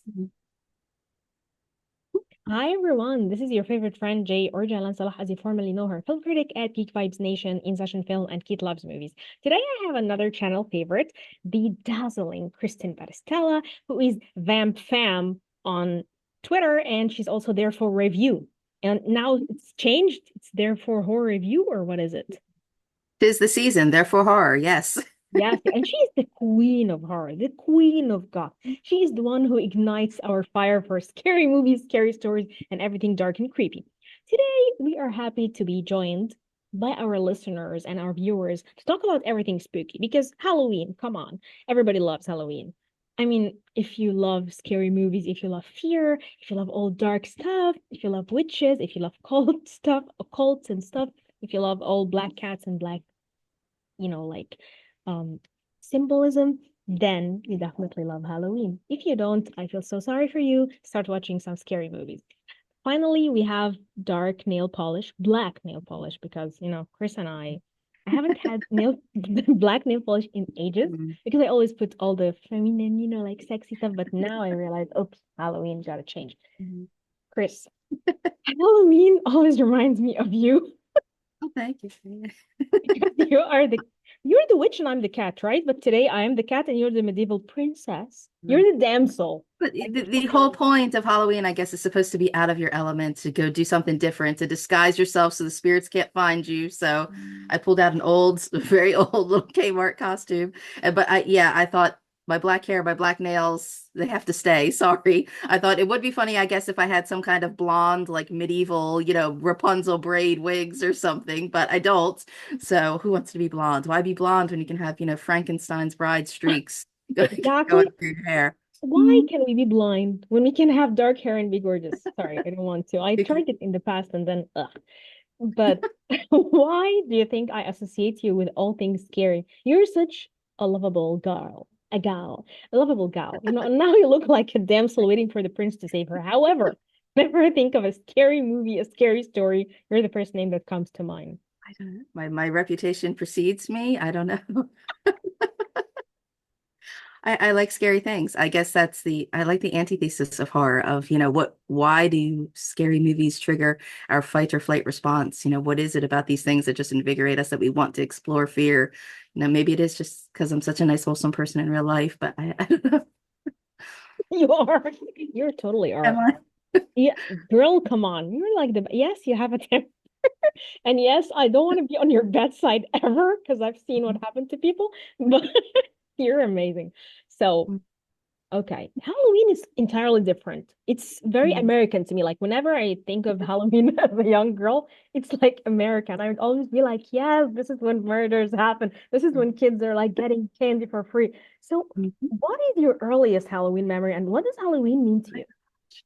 Mhm. Hi everyone, this is your favorite friend Jay or Jalan Salah as you formerly know her, film critic at Geek Vibes Nation, In Session Film, and Keith Loves Movies. Today I have another channel favorite, the dazzling Kristen Batistella, who is Vamp Fam on Twitter, and she's also there for review. And now it's changed. It's there for horror review, or what is it? 'Tis the season, therefore horror. Yes. Yes, and she's the queen of horror, the queen of goth. She is the one who ignites our fire for scary movies, scary stories, and everything dark and creepy. Today, we are happy to be joined by our listeners and our viewers to talk about everything spooky because Halloween, come on, everybody loves Halloween. I mean, if you love scary movies, if you love fear, if you love all dark stuff, if you love witches, if you love cult stuff, occults and stuff, if you love all black cats and black like um symbolism, then you definitely love Halloween. If you don't, I feel so sorry for you. Start watching some scary movies. Finally, we have dark nail polish, black nail polish, because Kris and I haven't had nail black nail polish in ages Mhm. because I always put all the feminine, like sexy stuff. But now I realize, oops, Halloween gotta change. Mhm. Kris, Halloween always reminds me of you. Oh, thank you. You are you're the witch and I'm the cat, right? But today I am the cat and you're the medieval princess. You're Right. the damsel. But Like the whole point of Halloween, I guess, is supposed to be out of your element, to go do something different, to disguise yourself so the spirits can't find you. So I pulled out an old, very old little Kmart costume. But yeah, I thought my black hair, my black nails, they have to stay. Sorry. I thought it would be funny, I guess, if I had some kind of blonde, like medieval, Rapunzel braid wigs or something, but I don't. So who wants to be blonde? Why be blonde when you can have, Frankenstein's bride streaks going exactly. through your hair? Why can we be blind when we can have dark hair and be gorgeous? Sorry, I don't want to. I Because tried it in the past and then ugh. But why do you think I associate you with all things scary? You're such a lovable girl. A gal. A lovable gal. Now you look like a damsel waiting for the prince to save her. However, whenever I think of a scary movie, a scary story, you're the first name that comes to mind. I don't know. My reputation precedes me. I don't know. I like scary things. I guess I like the antithesis of horror of, why do scary movies trigger our fight or flight response? What is it about these things that just invigorate us that we want to explore fear? Maybe it is just because I'm such a nice, wholesome person in real life, but I don't know. You are. You totally Am are. I? Yeah, girl, come on. You're like yes, you have a temper. And yes, I don't want to be on your bedside ever because I've seen what happened to people, but you're amazing. So, okay, Halloween is entirely different. It's very American to me. Like whenever I think of Halloween as a young girl, it's like American. I would always be like, yes, this is when murders happen. This is when kids are like getting candy for free. So, what is your earliest Halloween memory and what does Halloween mean to you?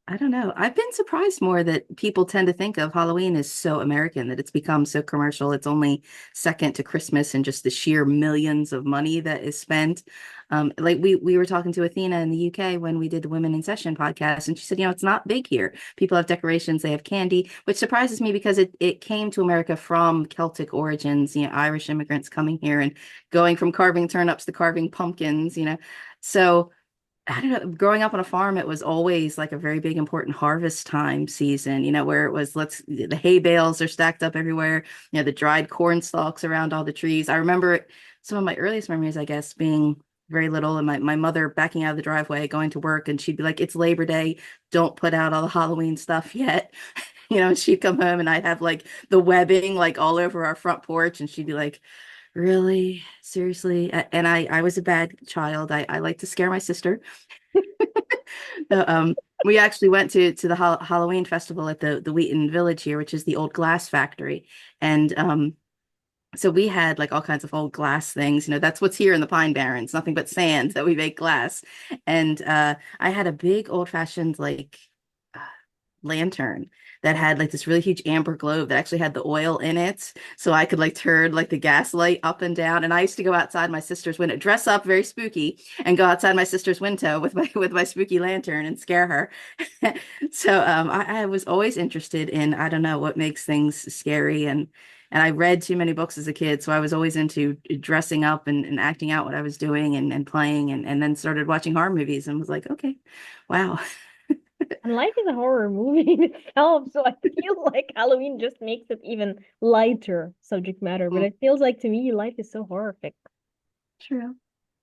I don't know. I've been surprised more that people tend to think of Halloween as so American, that it's become so commercial. It's only second to Christmas and just the sheer millions of money that is spent. Like we were talking to Athena in the UK when we did the Women in Session podcast, and she said, it's not big here. People have decorations, they have candy, which surprises me because it came to America from Celtic origins, Irish immigrants coming here and going from carving turnips to carving pumpkins, So I don't know, growing up on a farm, it was always like a very big, important harvest time season, where it was the hay bales are stacked up everywhere, the dried corn stalks around all the trees. I remember some of my earliest memories, I guess, being very little and my mother backing out of the driveway, going to work, and she'd be like, it's Labor Day, don't put out all the Halloween stuff yet. And she'd come home and I'd have like the webbing like all over our front porch, and she'd be like, really? Seriously? And I was a bad child. I like to scare my sister. We actually went to the Halloween festival at the Wheaton Village here, which is the old glass factory. And so we had like all kinds of old glass things. That's what's here in the Pine Barrens, nothing but sand that we make glass. And I had a big old-fashioned like uh, lantern that had like this really huge amber globe that actually had the oil in it. So I could like turn like the gas light up and down. And I used to go outside my sister's window, dress up very spooky, and go outside my sister's window with my spooky lantern and scare her. So I was always interested in, I don't know, what makes things scary. And And I read too many books as a kid, so I was always into dressing up and acting out what I was doing and playing, and then started watching horror movies and was like, okay, wow. And life is a horror movie in itself, so I feel like Halloween just makes it even lighter subject matter. But Mm, it feels like to me, life is so horrific. true. Yeah.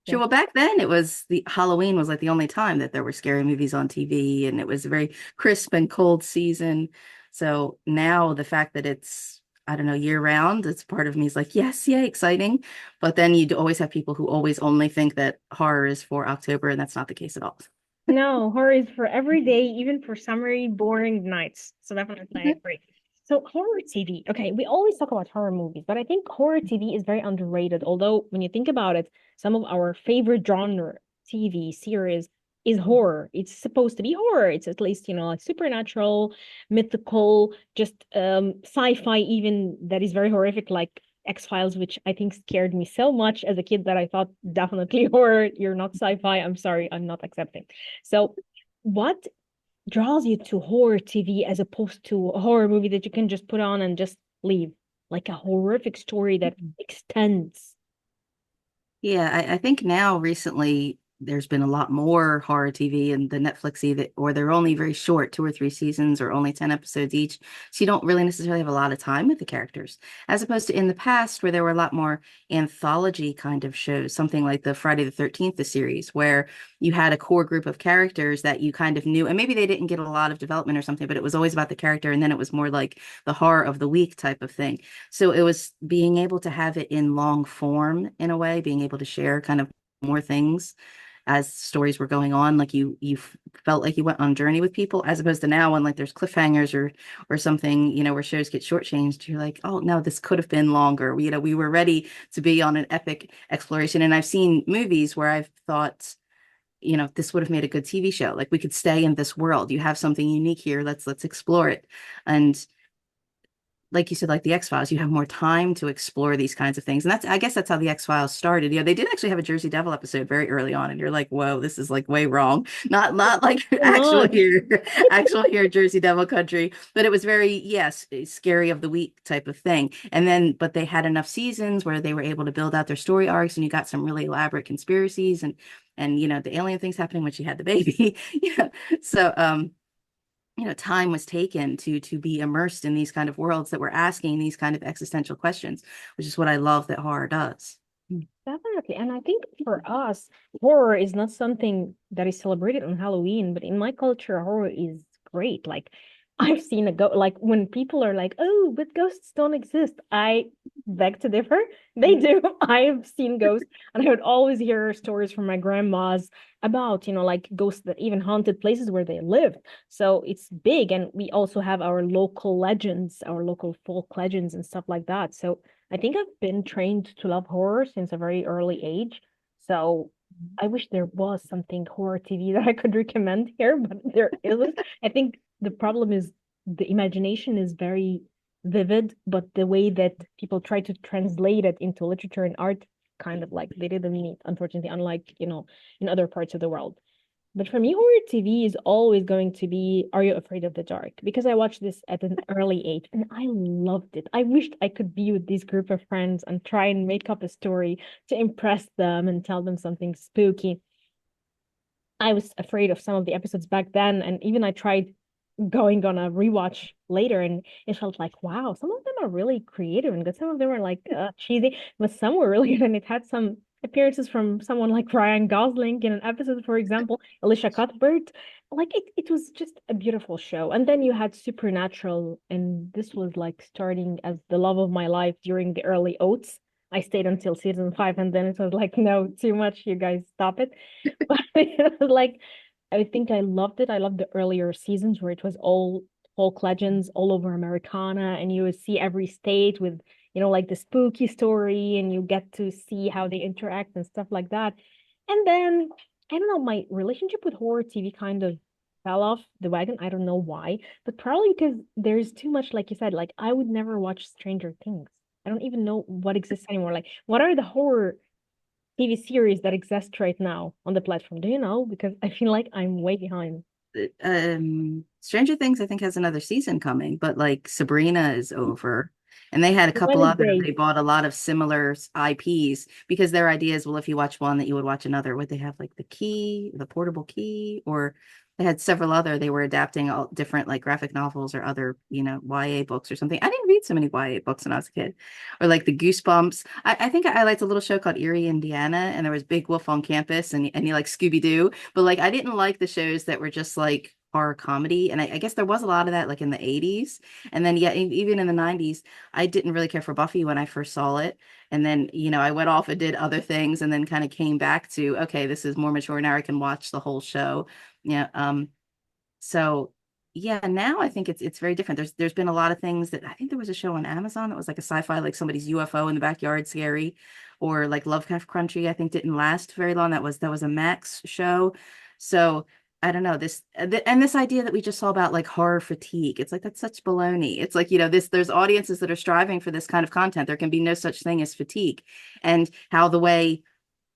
Sure. Well, back then it was the Halloween was like the only time that there were scary movies on TV, and it was a very crisp and cold season. So now the fact that it's, I don't know, year round, it's part of me is like, yes, yay, exciting. But then you'd always have people who always only think that horror is for October, and that's not the case at all. No, horror is for every day, even for summery, boring nights. So definitely I agree. So horror TV. Okay, we always talk about horror movies, but I think horror TV is very underrated. Although when you think about it, some of our favorite genre TV series is horror. It's supposed to be horror. It's at least, like supernatural, mythical, just sci-fi even that is very horrific, like X-Files, which I think scared me so much as a kid that I thought definitely horror. You're not sci-fi. I'm sorry, I'm not accepting. So, what draws you to horror TV as opposed to a horror movie that you can just put on and just leave? Like a horrific story that extends. Yeah, I think now recently there's been a lot more horror TV and the Netflixy that, or they're only very short, 2 or 3 seasons or only 10 episodes each. So you don't really necessarily have a lot of time with the characters, as opposed to in the past where there were a lot more anthology kind of shows, something like the Friday the 13th, the series, where you had a core group of characters that you kind of knew, and maybe they didn't get a lot of development or something, but it was always about the character. And then it was more like the horror of the week type of thing. So it was being able to have it in long form in a way, being able to share kind of more things as stories were going on. Like you felt like you went on a journey with people, as opposed to now when like there's cliffhangers or something, where shows get shortchanged. You're like, oh no, this could have been longer. We were ready to be on an epic exploration. And I've seen movies where I've thought, this would have made a good TV show. Like we could stay in this world. You have something unique here. Let's explore it. And like you said, like the X-Files, you have more time to explore these kinds of things. And I guess that's how the X-Files started. They did actually have a Jersey Devil episode very early on, and you're like, whoa, this is like way wrong. Not like So much. actual here Jersey Devil country, but it was very, yes, scary of the week type of thing. And then, but they had enough seasons where they were able to build out their story arcs, and you got some really elaborate conspiracies and the alien things happening when she had the baby. Yeah. So time was taken to be immersed in these kind of worlds that were asking these kind of existential questions, which is what I love that horror does. Definitely. And I think for us, horror is not something that is celebrated on Halloween, but in my culture, horror is great. Like I've seen a go like when people are like, oh, but ghosts don't exist. I beg to differ. They do. I've seen ghosts, and I would always hear stories from my grandmas about, like ghosts that even haunted places where they lived. So it's big. And we also have our local legends, our local folk legends and stuff like that. So I think I've been trained to love horror since a very early age. So I wish there was something horror TV that I could recommend here, but there isn't. I think the problem is the imagination is very vivid, but the way that people try to translate it into literature and art, kind of like they didn't meet, unfortunately, unlike, in other parts of the world. But for me, horror TV is always going to be Are You Afraid of the Dark? Because I watched this at an early age and I loved it. I wished I could be with this group of friends and try and make up a story to impress them and tell them something spooky. I was afraid of some of the episodes back then, and even I tried going on a rewatch later, and it felt like, wow, some of them are really creative and good. Some of them are like cheesy, but some were really good, and it had some appearances from someone like Ryan Gosling in an episode, for example, Alicia Cuthbert. Like it was just a beautiful show. And then you had Supernatural, and this was like starting as the love of my life during the early aughts. I stayed until season 5, and then it was like, no, too much. You guys stop it. But it was like, I think I loved it. I loved the earlier seasons where it was all folk legends all over Americana, and you would see every state with, like the spooky story, and you get to see how they interact and stuff like that. And then, I don't know, my relationship with horror TV kind of fell off the wagon. I don't know why, but probably because there's too much, like you said, like I would never watch Stranger Things. I don't even know what exists anymore. Like, what are the horror TV series that exist right now on the platform? Do you know? Because I feel like I'm way behind. Stranger Things, I think, has another season coming, but like Sabrina is over. And they had a couple other, Wednesday. they bought a lot of similar IPs because their idea is, well, if you watch one, that you would watch another. Would they have like the key, the portable key, or they had several other, they were adapting all different like graphic novels or other, YA books or something. I didn't read so many YA books when I was a kid. Or like the Goosebumps. I think I liked a little show called Erie, Indiana, and there was Big Wolf on Campus and you like Scooby-Doo. But like I didn't like the shows that were just like horror comedy. And I guess there was a lot of that like in the 80s. And then yeah, even in the 90s, I didn't really care for Buffy when I first saw it. And then, I went off and did other things and then kind of came back to, okay, this is more mature. Now I can watch the whole show. Yeah. So yeah, now I think it's very different. There's been a lot of things that I think there was a show on Amazon that was like a sci-fi, like somebody's UFO in the backyard, scary, or like Lovecraft Country, I think didn't last very long. That was a Max show. So I don't know and this idea that we just saw about like horror fatigue. It's like that's such baloney. It's like, there's audiences that are striving for this kind of content. There can be no such thing as fatigue. And how the way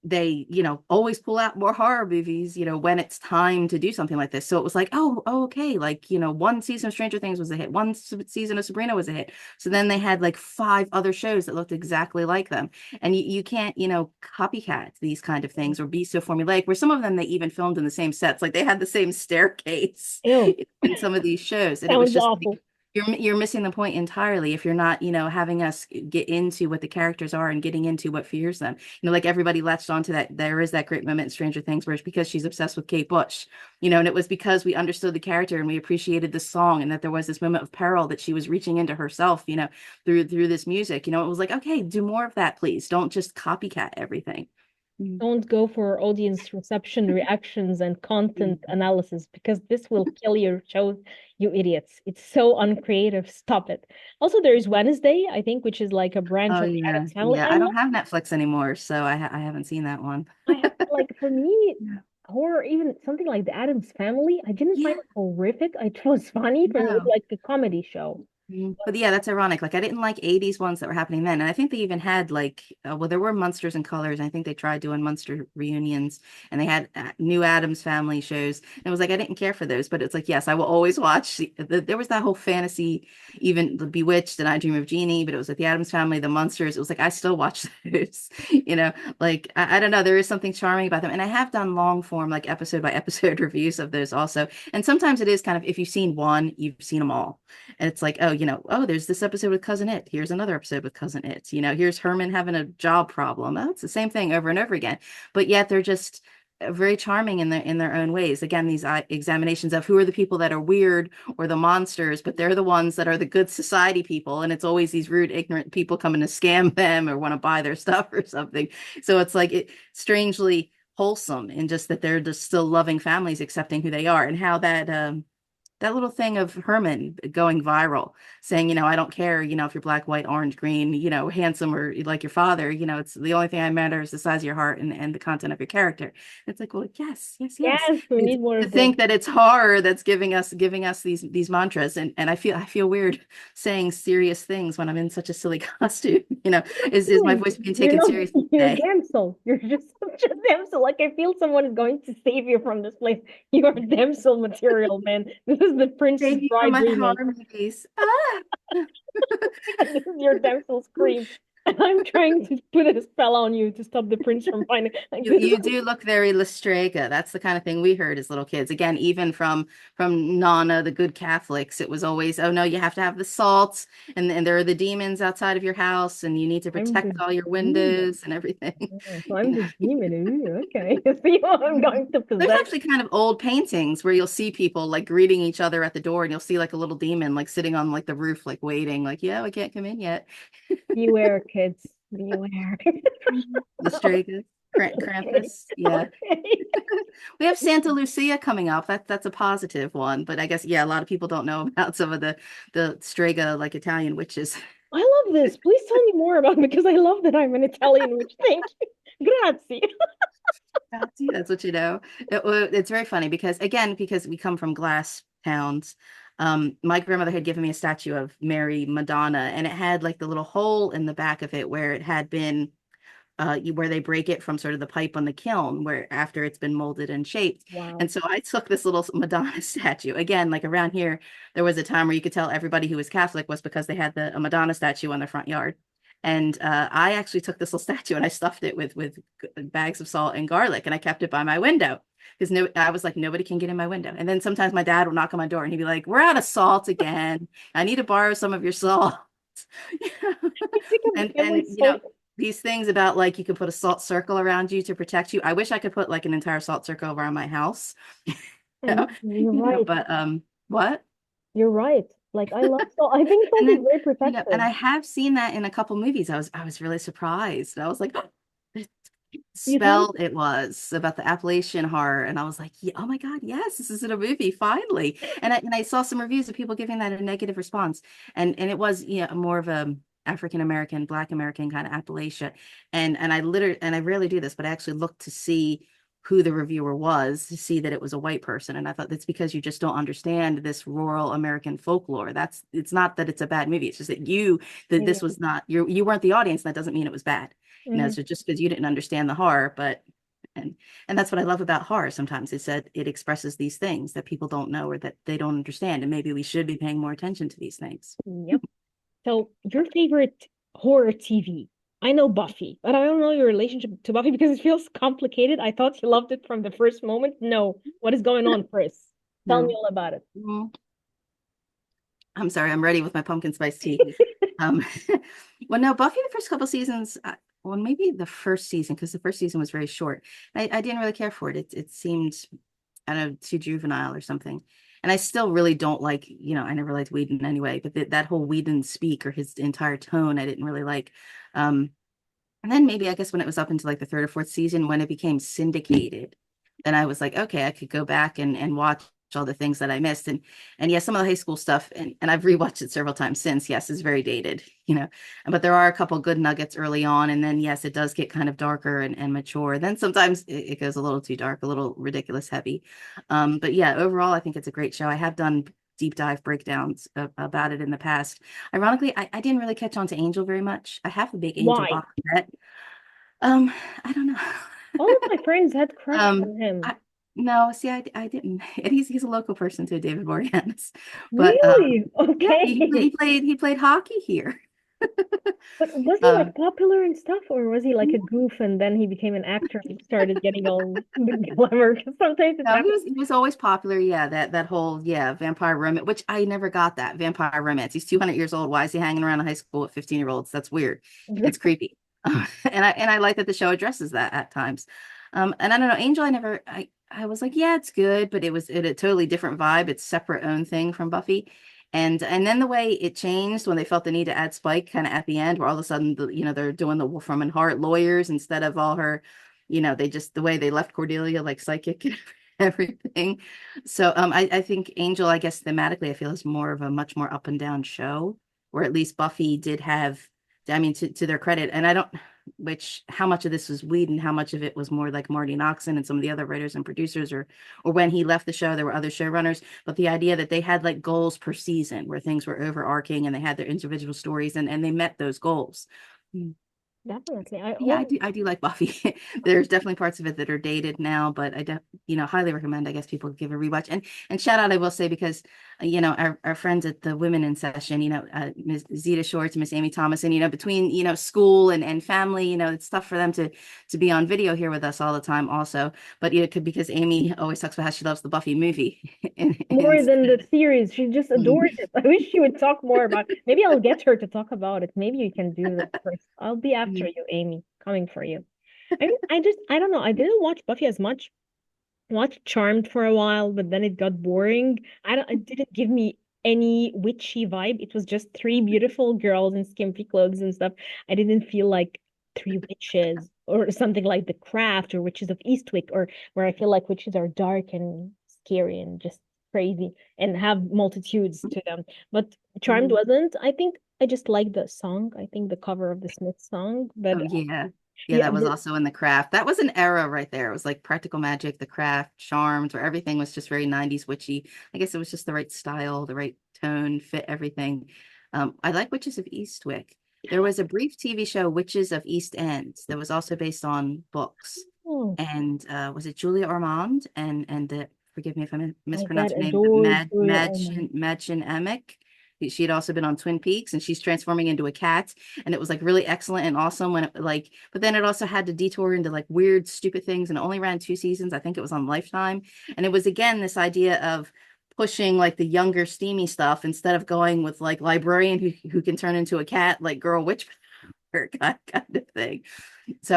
they, always pull out more horror movies, when it's time to do something like this. So it was like, oh, okay, like, one season of Stranger Things was a hit, one season of Sabrina was a hit. So then they had like five other shows that looked exactly like them. And you can't, copycat these kind of things or be so formulaic, where some of them they even filmed in the same sets. Like they had the same staircase Ew, in some of these shows. And it was sounds just like, awful. you're missing the point entirely if you're not, having us get into what the characters are and getting into what fears them. Like everybody latched onto that. There is that great moment in Stranger Things where it's because she's obsessed with Kate Bush, and it was because we understood the character and we appreciated the song and that there was this moment of peril that she was reaching into herself, through this music. It was like, okay, do more of that, please. Don't just copycat everything. Mhm. Don't go for audience reception, reactions, and content analysis because this will kill your show, you idiots. It's so uncreative. Stop it. Also, there is Wednesday, I think, which is like a branch Oh of the yeah, Addams Family. yeah. I don't have Netflix anymore, so I haven't seen that one. I have like for me, horror, even something like the Addams Family, I didn't find Yeah, it horrific. I thought it was funny. For me, it was no. like a comedy show. But yeah, that's ironic. Like I didn't like 80s ones that were happening then. And I think they even had like well, there were Munsters and Colors. I think they tried doing Munster reunions and they had new Addams Family shows. And it was like I didn't care for those, but it's like yes, I will always watch there was that whole fantasy, even the Bewitched and I Dream of Jeannie, but it was like the Addams Family, the Munsters. It was like I still watch those, like I don't know, there is something charming about them. And I have done long form, like episode by episode reviews of those also. And sometimes it is kind of if you've seen one, you've seen them all. And it's like, oh, oh, there's this episode with Cousin It. Here's another episode with Cousin It. Here's Herman having a job problem. Oh, it's the same thing over and over again. But yet they're just very charming in their own ways. Again, these examinations of who are the people that are weird or the monsters, but they're the ones that are the good society people. And it's always these rude, ignorant people coming to scam them or want to buy their stuff or something. So it's like it strangely wholesome in just that they're just still loving families, accepting who they are, and how that little thing of Herman going viral, saying, I don't care, if you're black, white, orange, green, handsome or like your father, it's the only thing that matters is the size of your heart and the content of your character. It's like, well, yes, yes, yes. Yes, we It's, need more to of this. think that it's horror that's giving us these mantras, and I feel weird saying serious things when I'm in such a silly costume. Is my Doing? voice being You're taken not, seriously you're a today? damsel. You're just such a damsel. Like I feel someone is going to save you from this place. You're damsel material, man. This is the Princess Save me from Bride my remake. horror movies. Ah! This is your damsel scream. And I'm trying to put a spell on you to stop the prince from finding like You this. you do look very Strega. That's the kind of thing we heard as little kids. Again, even from Nana, the good Catholics, it was always, oh no, you have to have the salt, and there are the demons outside of your house, and you need to I'm protect the all your demon. windows and everything. Oh, so I'm the demon. Ooh, okay. See what I'm going to There's possess. actually kind of old paintings where you'll see people like greeting each other at the door, and you'll see like a little demon like sitting on like the roof, like waiting, like, yeah, I can't come in yet. Beware, kids. Beware. The Strega, Okay. Krampus, yeah. Okay. We have Santa Lucia coming up. That's a positive one, but I guess yeah, a lot of people don't know about some of the Strega like Italian witches. I love this. Please tell me more about it because I love that I'm an Italian witch. Thank you. Grazie. That's what you know. It's very funny because we come from glass towns. My grandmother had given me a statue of Mary Madonna, and it had like the little hole in the back of it where it had been where they break it from sort of the pipe on the kiln, where after it's been molded and shaped. Wow. And so I took this little Madonna statue. Again, like around here, there was a time where you could tell everybody who was Catholic was because they had a Madonna statue on their front yard. And I actually took this little statue and I stuffed it with bags of salt and garlic, and I kept it by my window because I was like, nobody can get in my window. And then sometimes my dad would knock on my door and he'd be like, "We're out of salt again. I need to borrow some of your salt." You pick up the And family soul. these things about like you can put a salt circle around you to protect you. I wish I could put like an entire salt circle around my house. And you're right. But what? You're right. Like I love salt. I think And salt is then, very and protective. I have seen that in a couple movies. I was really surprised. I was like, the You thought? spell it was about the Appalachian horror, and I was like, yeah, oh my God, yes, this is in a movie finally. And I saw some reviews of people giving that a negative response, and it was more of a African American, Black American kind of Appalachia, and I rarely do this, but I actually looked to see who the reviewer was to see that it was a white person. And I thought that's because you just don't understand this rural American folklore. It's not that it's a bad movie. It's just that Yeah. this was not you weren't the audience. That doesn't mean it was bad. Hmm. So just because you didn't understand the horror, and and that's what I love about horror sometimes is that it expresses these things that people don't know or that they don't understand. And maybe we should be paying more attention to these things. Yep. So your favorite horror TV? I know Buffy, but I don't know your relationship to Buffy because it feels complicated. I thought you loved it from the first moment. No. What is going on, Chris? Tell me No. all about it. Mm, I'm sorry, I'm ready with my pumpkin spice tea. Um, well, no, Buffy the first couple seasons, well, maybe the first season, because the first season was very short. I didn't really care for it. It seemed, I don't know, too juvenile or something. And I still really don't like, I never liked Whedon anyway, but that whole Whedon speak or his entire tone, I didn't really like. Um, and then maybe I guess when it was up into like the third or fourth season, when it became syndicated, then I was like, okay, I could go back and watch all the things that I missed. And yes, some of the high school stuff, and I've rewatched it several times since, yes, is very dated. But there are a couple good nuggets early on, and then yes, it does get kind of darker and mature. Then sometimes it goes a little too dark, a little ridiculous heavy. But yeah, overall, I think it's a great show. I have done deep dive breakdowns about it in the past. Ironically, I didn't really catch on to Angel very much. I have a big Angel Why? box set. Um, I don't know. All of my friends had crushed Um, on him. I no, see, I didn't. And he's a local person too, David Boreanaz. But Really? yeah, Okay. he played hockey here. But was he like Um, popular and stuff, or was he like a goof and then he became an actor and started getting all the glamour? 'Cause sometimes it no, happens. he was always popular. Yeah, that whole vampire romance, which I never got that vampire romance. He's 200 years old. Why is he hanging around a high school with 15-year-olds? That's weird. It's creepy. And I like that the show addresses that at times. And I don't know, Angel, I was like, yeah, it's good, but it a totally different vibe. It's separate own thing from Buffy. And then the way it changed when they felt the need to add Spike kind of at the end, where all of a sudden they're doing the Wolfram and Hart lawyers instead of all her, they just the way they left Cordelia like psychic and everything. So I think Angel, I guess thematically, I feel is more of a much more up and down show, where at least Buffy did have, I mean, to their credit, and I don't, which how much of this was Whedon, how much of it was more like Marty Noxon and some of the other writers and producers, or when he left the show, there were other showrunners, but the idea that they had like goals per season where things were overarching and they had their individual stories and they met those goals. Definitely. Yeah, I do like Buffy. There's definitely parts of it that are dated now, but highly recommend, I guess, people give a rewatch. And shout out, I will say, because our friends at the Women in Session, Ms. Zita Shorts, Miss Amy Thomas, and between school and family, it's tough for them to be on video here with us all the time also. But it could, because Amy always talks about how she loves the Buffy movie. More than the series. She just adores it. I wish she would talk more about it. Maybe I'll get her to talk about it. Maybe you can do that first. I'll be after you, Amy. Coming for you. I don't know. I didn't watch Buffy as much. Watched Charmed for a while, but then it got boring. It didn't give me any witchy vibe. It was just three beautiful girls in skimpy clothes and stuff. I didn't feel like three witches or something like The Craft or Witches of Eastwick, or where I feel like witches are dark and scary and just crazy and have multitudes to them. But Charmed Mhm. wasn't. I think I just like the song. I think the cover of the Smiths song. But Oh yeah. Yeah, yeah, that was also in The Craft. That was an era right there. It was like Practical Magic, The Craft, Charmed, where everything was just very 90s witchy. I guess it was just the right style, the right tone, fit everything. I like Witches of Eastwick. There was a brief TV show, Witches of East End, that was also based on books. Oh, And was it Julia Ormond and the, forgive me if I my dad mispronounce her name, the adores Julia Ormond. Madchen Emick. She had also been on Twin Peaks, and she's transforming into a cat, and it was like really excellent and awesome when it like, but then it also had to detour into like weird, stupid things, and it only ran 2 seasons. I think it was on Lifetime, and it was again this idea of pushing like the younger steamy stuff instead of going with like librarian who can turn into a cat, like girl witch kind of thing. So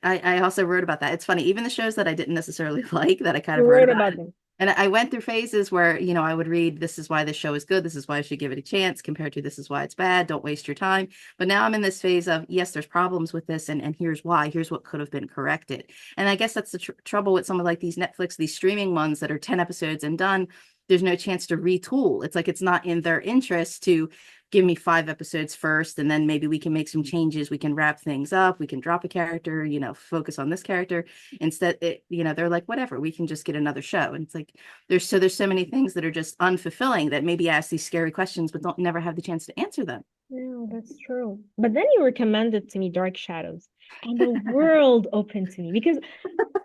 I also wrote about that. It's funny, even the shows that I didn't necessarily like that I kind You of wrote wrote about. about them. And I went through phases where, I would read, this is why this show is good. This is why I should give it a chance compared to this is why it's bad. Don't waste your time. But now I'm in this phase of, yes, there's problems with this. And here's why. Here's what could have been corrected. And I guess that's the trouble with some of like these Netflix, these streaming ones that are 10 episodes and done. There's no chance to retool. It's like it's not in their interest to give me 5 episodes first, and then maybe we can make some changes. We can wrap things up. We can drop a character, focus on this character. Instead, they're like, whatever, we can just get another show. And it's like, there's so many things that are just unfulfilling that maybe ask these scary questions, but don't never have the chance to answer them. Yeah, that's true. But then you recommended to me Dark Shadows, and the world opened to me because,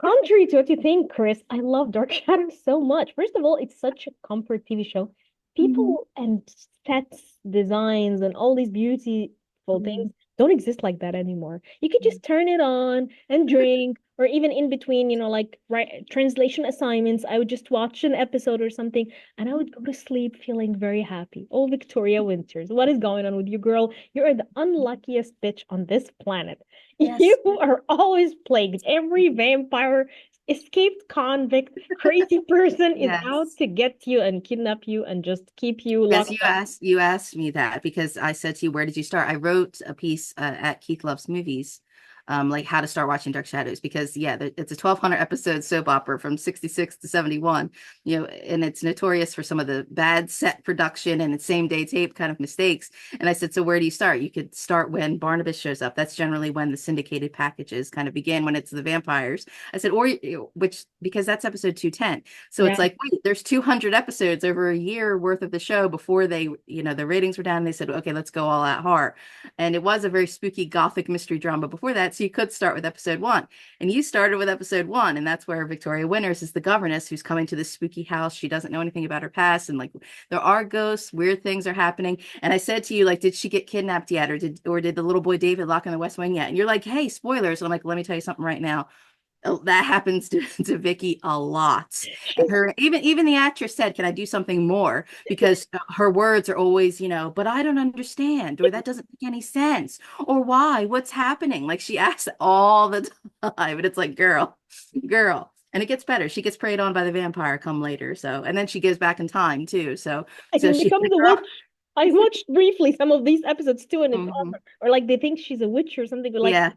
contrary to what you think, Kris, I love Dark Shadows so much. First of all, it's such a comfort TV show. Mhm. People and sets, designs, and all these beautiful things Mhm. don't exist like that anymore. You could just turn it on and drink, or even in between, like translation assignments, I would just watch an episode or something, and I would go to sleep feeling very happy. Oh, Victoria Winters, what is going on with you, girl? You are the unluckiest bitch on this planet. Yes. You are always plagued. Every vampire, escaped convict, crazy person is out Yes. to get you and kidnap you and just keep you Yes, locked up. you asked me that because I said to you, where did you start? I wrote a piece at Keith Loves Movies, like how to start watching Dark Shadows, because yeah, it's a 1,200 episode soap opera from 66 to 71, and it's notorious for some of the bad set production and its same day tape kind of mistakes. And I said, so where do you start? You could start when Barnabas shows up. That's generally when the syndicated packages kind of begin, when it's the vampires. I said, or which, because that's episode 210. So Yeah. it's like, wait, there's 200 episodes over a year worth of the show before they, the ratings were down. They said, okay, let's go all out horror. And it was a very spooky gothic mystery drama before that. So you could start with episode one. And you started with episode one. And that's where Victoria Winters is the governess who's coming to this spooky house. She doesn't know anything about her past. And like, there are ghosts, weird things are happening. And I said to you, like, did she get kidnapped yet? Or did the little boy David lock in the West Wing yet? And you're like, hey, spoilers. And I'm like, let me tell you something right now. Oh, that happens to Vicky a lot. And her even the actress said, "Can I do something more?" Because her words are always, but I don't understand, or that doesn't make any sense, or why? What's happening? Like she asks all the time, and it's like, girl. And it gets better. She gets preyed on by the vampire come later. So, and then she goes back in time too. So, so And she, becomes a girl. witch. I watched briefly some of these episodes too, and it's Mhm. awesome. Or like they think she's a witch or something. But like, Yeah.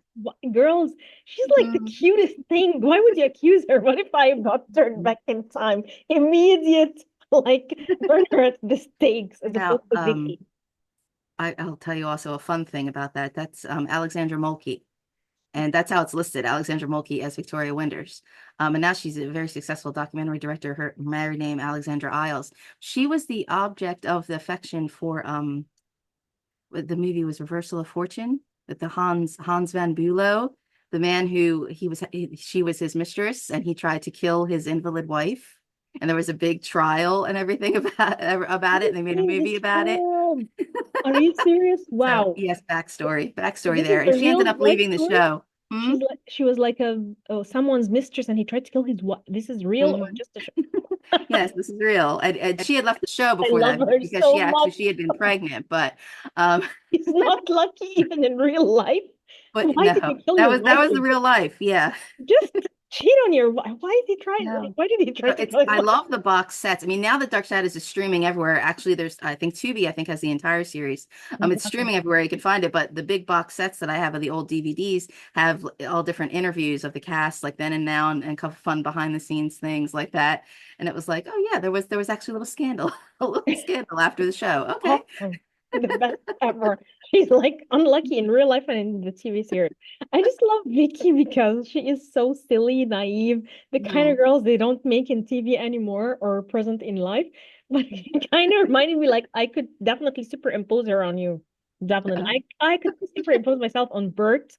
girls, she's like the Mhm. cutest thing. Why would you accuse her? What if I got turned back in time? Immediate, like, burn her at the stakes as Now, opposed to Vicky. I'll tell you also a fun thing about that. That's Alexandra Mulkey. And that's how it's listed, Alexandra Mulkey as Victoria Winters. And now she's a very successful documentary director. Her married name, Alexandra Isles. She was the object of the affection for the movie was Reversal of Fortune with the Hans van Bülow, the man who she was his mistress, and he tried to kill his invalid wife. And there was a big trial and everything about it. And they made a In movie this about it. world. Are you serious? So Wow. yes, So backstory this is there. a And she ended real up life leaving the story? show. Hmm? She was like someone's mistress and he tried to kill his wife. This is real or Hmm. just a show? Yes, this is real. And she had left the show I before love that her because so much. she had been pregnant. Um, He's not lucky even in real life. but Why did no, you kill your that wife? was the real life. Yeah. Just cheat on your wife. No. Why did he try to kill his I wife? love the box sets. I mean, now that Dark Shadows is streaming everywhere, actually there's I think Tubi I think has the entire series. It's Wow. streaming everywhere. You can find it, but the big box sets that I have of the old DVDs have all different interviews of the cast, like then and now, and a couple fun behind the scenes things like that. And it was like, oh yeah, there was actually a little scandal, a little scandal after the show. Okay. Awesome. The best ever. She's like unlucky in real life and in the TV series. I just love Vicky because she is so silly, naive, the kind of Mhm. girls they don't make in TV anymore or present in life. But it kind of reminded me like I could definitely superimpose her on you. Definitely. I could superimpose myself on Bert,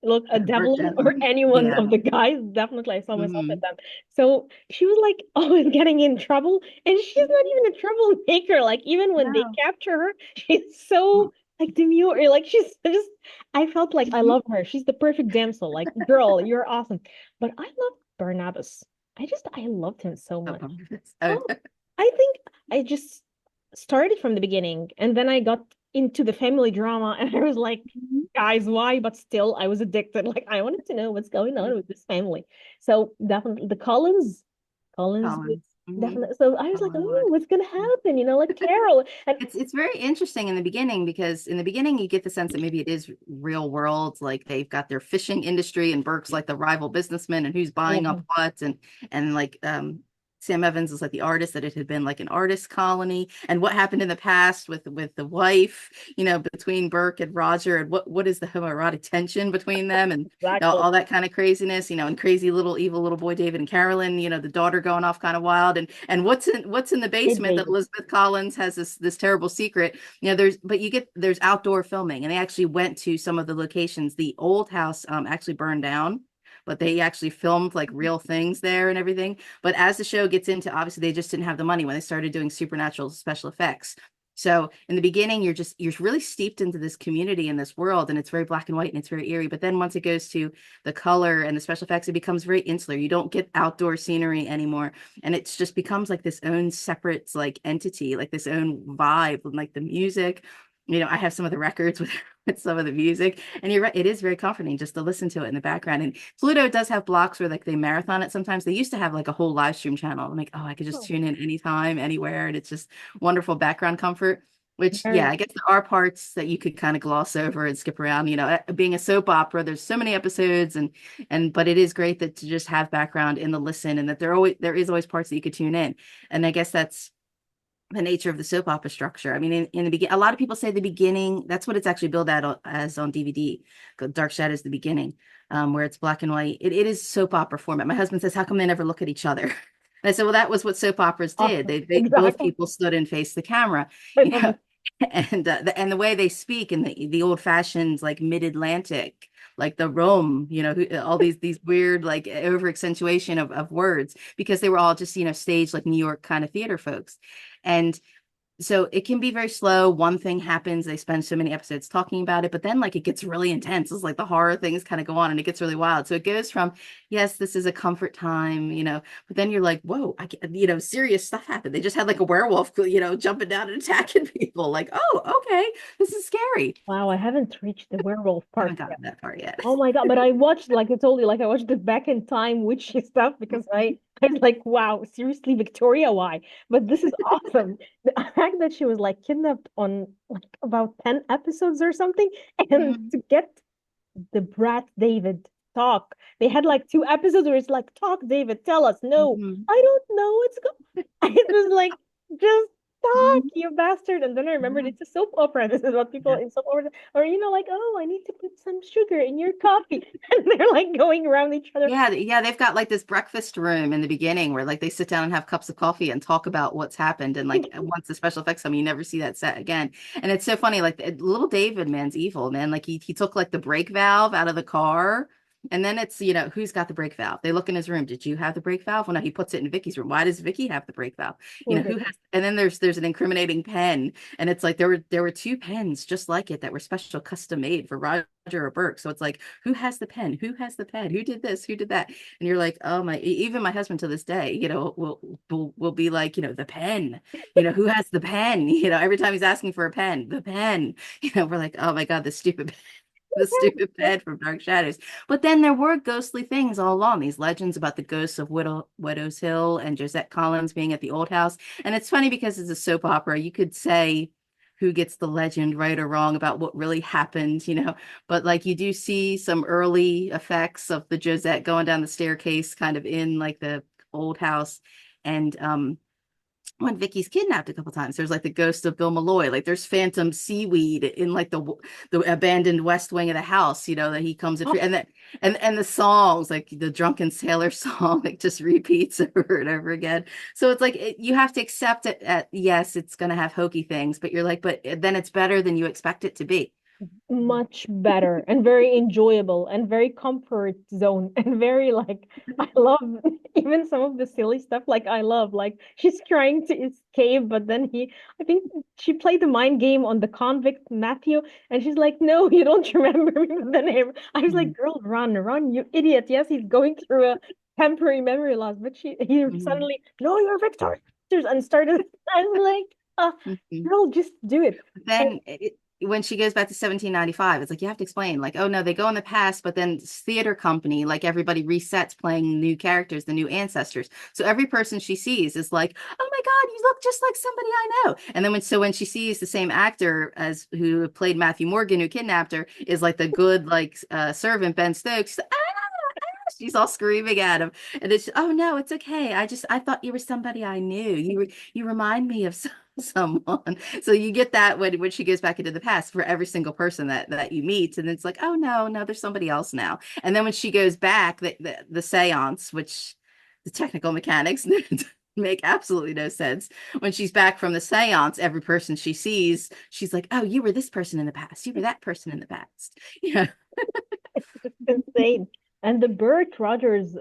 look, a Bert Devlin, or Devlin. anyone Yeah. of the guys. Definitely, I saw myself in Hmm. them. So she was like always getting in trouble, and she's not even a troublemaker. Like even when they No. capture her, she's so like demure. Like she's just. I felt like I Mhm. love her. She's the perfect damsel. Like, girl, you're awesome. But I love Barnabas. I loved him so Oh, much. Barnabas. Oh, Oh, I think I just started from the beginning and then I got into the family drama and I was like, mhm. guys, why? But still, I was addicted. Like, I wanted to know what's going on with this family. So definitely the Collins was Collins. Hmm. definitely. So I was like, oh, Hollywood. what's gonna happen? Like Carol. And It's very interesting in the beginning because in the beginning you get the sense that maybe it is real world, like they've got their fishing industry and Burke's like the rival businessman and who's buying up Mhm. what and like Sam Evans is like the artist that it had been like an artist colony and what happened in the past with the wife, between Burke and Roger and what is the homoerotic tension between them and Exactly. all that kind of craziness, and crazy little evil little boy David and Carolyn, the daughter going off kind of wild and what's in the Hey, basement that David. Elizabeth Collins has this terrible secret. There's outdoor filming and they actually went to some of the locations. The old house actually burned down, but they actually filmed like real things there and everything. But as the show gets into, obviously they just didn't have the money when they started doing supernatural special effects. So in the beginning, you're really steeped into this community and this world, and it's very black and white and it's very eerie. But then once it goes to the color and the special effects, it becomes very insular. You don't get outdoor scenery anymore, and it just becomes like this own separate like entity, like this own vibe, like the music. I have some of the records with with some of the music, and you're right, it is very comforting just to listen to it in the background. And Pluto does have blocks where like they marathon it sometimes. They used to have like a whole live stream channel. I'm like, oh, I could just Oh, tune in anytime, anywhere, and it's just wonderful background comfort. Which, yeah, very I guess there are parts that you could kind of gloss over and skip around. Being a soap opera, there's so many episodes, and but it is great that to just have background in the listen, and that there is always parts that you could tune in. And I guess that's the nature of the soap opera structure. I mean, in the beginning, a lot of people say the beginning, that's what it's actually billed as on DVD. Dark Shadows, the beginning, where it's black and white. It is soap opera format. My husband says, how come they never look at each other? And I said, well, that was what soap operas did. awesome. They both Exactly. people stood and faced the camera, I you love know, it. and the way they speak in the old fashioned like mid Atlantic, like the Rome, all these weird like over accentuation of words because they were all just staged like New York kind of theater folks. And so it can be very slow. One thing happens, they spend so many episodes talking about it, but then like it gets really intense. It's like the horror things kind of go on and it gets really wild. So it goes from, yes, this is a comfort time, but then you're like, whoa, serious stuff happened. They just had like a werewolf, jumping down and attacking people. Like, oh, okay, this is scary. Wow, I haven't reached the werewolf I part haven't gotten yet. that far yet. Oh my God, but I watched, like I told you, like I watched the back in time witchy stuff because I was like, wow, seriously, Victoria, why? But this is awesome. The fact that she was like kidnapped on like about 10 episodes or something, and Mhm, to get the brat David talk. They had like 2 episodes where it's like, talk, David, tell us. No, mhm, I don't know what's going. It was like, just talk, mhm. you bastard. And then I remembered Yeah. it's a soap opera. This is what people Yeah. in soap opera, or like, oh, I need to put some sugar in your coffee, and they're like going around each other. Yeah, they've got like this breakfast room in the beginning where like they sit down and have cups of coffee and talk about what's happened. And like once the special effects come, you never see that set again. And it's so funny, like little David, man's evil, man. Like he took like the brake valve out of the car. And then it's, who's got the brake valve? They look in his room. Did you have the brake valve? Well, no, he puts it in Vicky's room. Why does Vicky have the brake valve? Okay. Who has, and then there's an incriminating pen. And it's like there were two pens just like it that were special custom made for Roger or Burke. So it's like, who has the pen? Who has the pen? Who did this? Who did that? And you're like, oh my, even my husband to this day, will be like, the pen, who has the pen? Every time he's asking for a pen, the pen, we're like, oh my God, the stupid the stupid pen from Dark Shadows. But then there were ghostly things all along, these legends about the ghosts of Widow's Hill and Josette Collins being at the old house. And it's funny because it's a soap opera. You could say who gets the legend right or wrong about what really happened, but like you do see some early effects of the Josette going down the staircase kind of in like the old house. And when Vicky's kidnapped a couple times, there's like the ghost of Bill Malloy, like there's phantom seaweed in like the abandoned west wing of the house, that he comes and Oh, and that and the songs like the drunken sailor song like just repeats over and over again. So it's like you have to accept it at yes, it's gonna have hokey things, but you're like, but then it's better than you expect it to be. much better and very enjoyable and very comfort zone and very like I love even some of the silly stuff like I love like she's trying to escape but then I think she played the mind game on the convict Matthew and she's like no you don't remember me but then I was like Mhm. girl run you idiot yes he's going through a temporary memory loss but he Mhm. suddenly no you're Victor and started I was like Mhm. girl just do it. Then when she goes back to 1795, it's like you have to explain, like, oh no, they go in the past, but then theater company, like everybody resets playing new characters, the new ancestors. So every person she sees is like, oh my God, you look just like somebody I know. And then when she sees the same actor as who played Matthew Morgan, who kidnapped her, is like the good like servant Ben Stokes. She's all screaming at him, and it's oh no, it's okay. I thought you were somebody I knew. You remind me of someone. So you get that when she goes back into the past for every single person that you meet, and it's like oh no, there's somebody else now. And then when she goes back, the seance, which the technical mechanics make absolutely no sense. When she's back from the seance, every person she sees, she's like, oh, you were this person in the past. You were that person in the past. Yeah. It's insane. And the Burt Rogers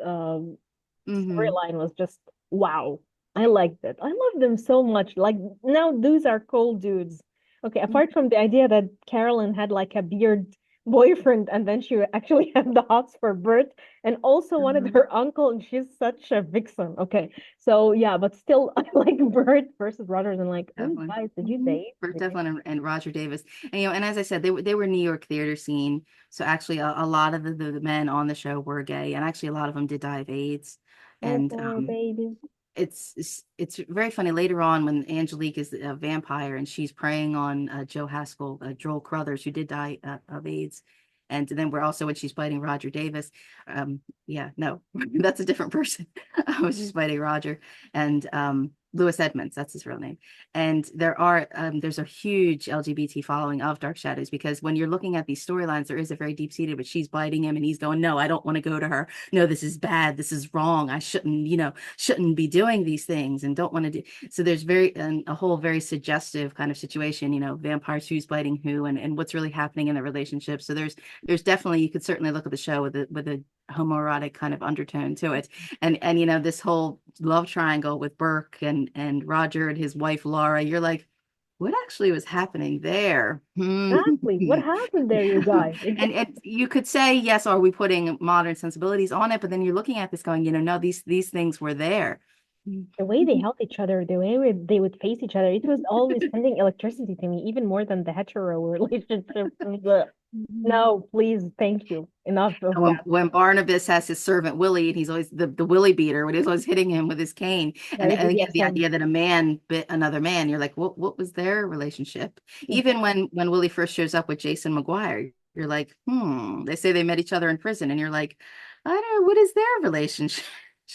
Hmm. storyline was just wow. I liked it. I love them so much. Like now those are cool dudes. Okay, apart from the idea that Carolyn had like a beard boyfriend and then she actually had the hots for Bert and also wanted Hmm. her uncle and she's such a vixen. Okay. So yeah, but still I like Bert versus Rogers and like, oh Definitely. guys, did you Hmm. date? Burt Did you? Devlin and Roger Davis. And and as I said, they were New York theater scene. So actually a lot of the men on the show were gay, and actually a lot of them did die of AIDS. Oh And poor baby. it's very funny later on when Angelique is a vampire and she's preying on Joe Haskell, Joel Crothers, who did die of AIDS. And then we're also when she's fighting Roger Davis. Yeah, no, that's a different person. I was just fighting Roger and Lewis Edmonds, that's his real name. And there's a huge LGBT following of Dark Shadows because when you're looking at these storylines, there is a very deep seated, but she's biting him and he's going, no, I don't want to go to her. No, this is bad. This is wrong. I shouldn't be doing these things and don't want to do. So there's a whole very suggestive kind of situation, vampires who's biting who and what's really happening in the relationship. So there's definitely you could certainly look at the show with a homoerotic kind of undertone to it. And this whole love triangle with Burke and Roger and his wife Laura, you're like, what actually was happening there? Exactly. What happened there, you guys? And you could say, yes, are we putting modern sensibilities on it? But then you're looking at this going, no, these things were there. The way they help each other, the way they would face each other, it was always sending electricity to me, even more than the hetero relationship. No, please, thank you. Enough of And that. when Barnabas has his servant Willie, and he's always the Willie beater, when he's always hitting him with his cane, and Very again the BDSM. idea that a man bit another man, you're like, what was their relationship? Even when Willie first shows up with Jason McGuire, you're like, they say they met each other in prison, and you're like, I don't know, what is their relationship?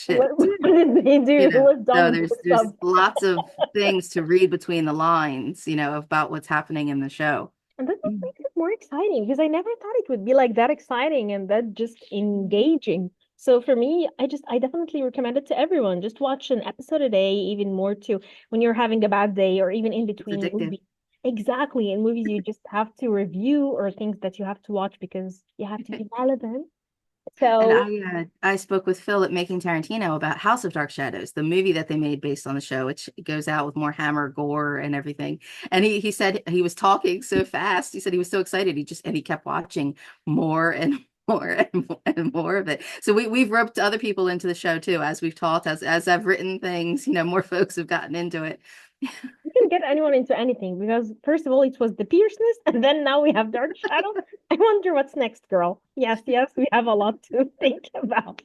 What did they do? It was So dumb there's stuff. lots of things to read between the lines, about what's happening in the show. And that's what makes it more exciting because I never thought it would be like that exciting and that just engaging. So for me, I definitely recommend it to everyone. Just watch an episode a day, even more to when you're having a bad day or even in It's between addictive. movies. Exactly. In movies, you just have to review or things that you have to watch because you have to be relevant. And So I spoke with Phil at Making Tarantino about House of Dark Shadows, the movie that they made based on the show, which goes out with more hammer, gore, and everything. And he said he was talking so fast. He said he was so excited. He kept watching more and more and more of it. So we've roped other people into the show too, as we've talked, as I've written things, more folks have gotten into it. you can get anyone into anything because first of all, it was the fierceness, and then now we have Dark Shadow. I wonder what's next, girl. Yes, we have a lot to think about.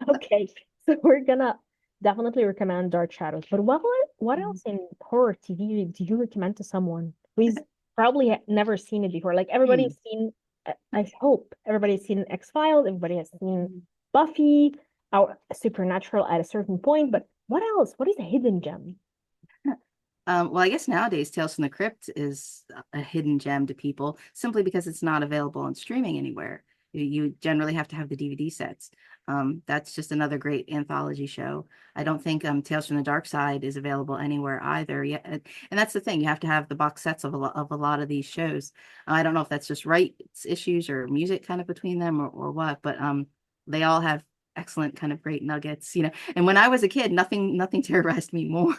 Okay, so we're gonna definitely recommend Dark Shadows. But what else in horror TV do you recommend to someone who's probably never seen it before? Like everybody's seen, I hope everybody's seen X-Files, everybody has seen Buffy, or Supernatural at a certain point, but what else? What is a hidden gem? Well, I guess nowadays Tales from the Crypt is a hidden gem to people simply because it's not available on streaming anywhere. You generally have to have the DVD sets. That's just another great anthology show. I don't think Tales from the Dark Side is available anywhere either. Yeah, and that's the thing. You have to have the box sets of a lot of these shows. I don't know if that's just rights issues or music kind of between them or what, but they all have excellent kind of great nuggets, you know. And when I was a kid, nothing terrorized me more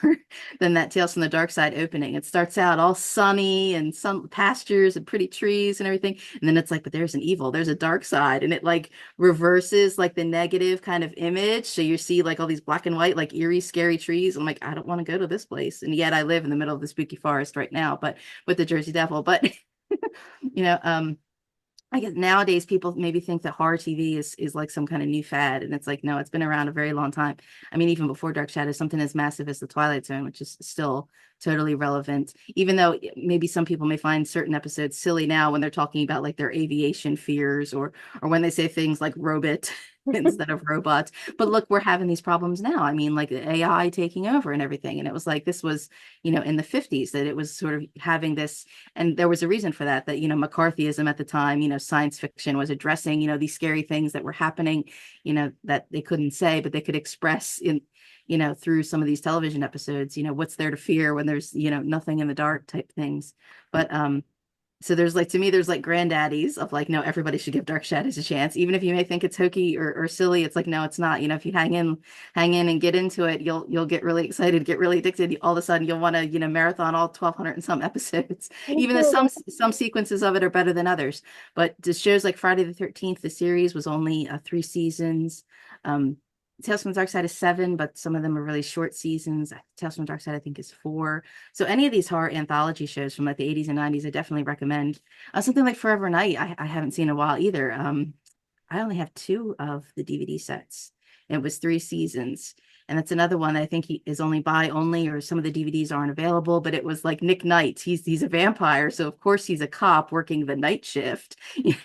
than that Tales from the Dark Side opening. It starts out all sunny and some pastures and pretty trees and everything. And then it's like, but there's an evil, there's a dark side. And it like reverses like the negative kind of image. So you see like all these black and white, like eerie, scary trees. I'm like, I don't want to go to this place. And yet I live in the middle of the spooky forest right now, but with the Jersey Devil. But you know, I guess nowadays people maybe think that horror TV is like some kind of new fad, and it's like no, it's been around a very long time. I mean, even before Dark Shadows, something as massive as The Twilight Zone, which is still totally relevant, even though maybe some people may find certain episodes silly now when they're talking about like their aviation fears or when they say things like robot instead of robots. But look, we're having these problems now. I mean, like AI taking over and everything, and it was like this was, you know, in the 50s that it was sort of having this, and there was a reason for that, you know, McCarthyism at the time, you know, science fiction was addressing, you know, these scary things that were happening, you know, that they couldn't say, but they could express in, you know, through some of these television episodes, you know, what's there to fear when there's, you know, nothing in the dark type things. But so there's like, to me, there's like granddaddies of like, no, everybody should give Dark Shadows a chance, even if you may think it's hokey or silly. It's like, no, it's not. You know, if you hang in and get into it, you'll get really excited, get really addicted. All of a sudden, you'll want to, you know, marathon all 1,200 and some episodes, Me even though too. some sequences of it are better than others. But the shows like Friday the 13th, the series was only 3 seasons. Um, Tales from the Dark Side is 7, but some of them are really short seasons. Tales from the Dark Side, I think, is 4. So any of these horror anthology shows from like the 80s and 90s, I definitely recommend. Something like Forever Night, I haven't seen in a while either. I only have 2 of the DVD sets. It was 3 seasons. And that's another one that I think he is only buy only, or some of the DVDs aren't available. But it was like Nick Knight. He's a vampire, so of course he's a cop working the night shift. You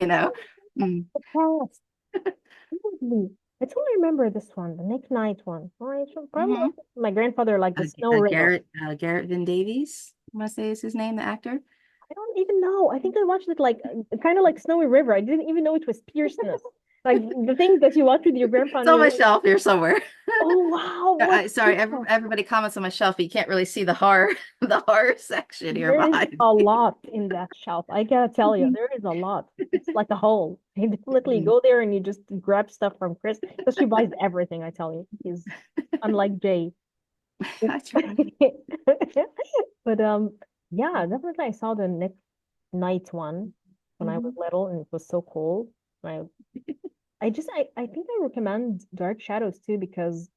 know. Mm. The past. Absolutely. I totally remember this one, the Nick Knight one. Oh, I should probably Hmm. my grandfather like the Snow River. Garrett Vin Davies, I want to say is his name, the actor. I don't even know. I think I watched it like kind of like Snowy River. I didn't even know it was fierceness. Like the things that you watch with your grandpa It's and on my you're, shelf here somewhere. oh wow, what's Sorry, this one? everybody comments on my shelf, but you can't really see the horror, the horror section here There is behind a me. lot in that shelf. I gotta tell you, there is a lot. It's like a hole. You definitely Mhm. go there and you just grab stuff from Kris because she buys everything, I tell you. He's unlike Jay. I try. But yeah, definitely I saw the Nick Knight one when I was Mhm. little and it was so cool. I I think I recommend Dark Shadows too because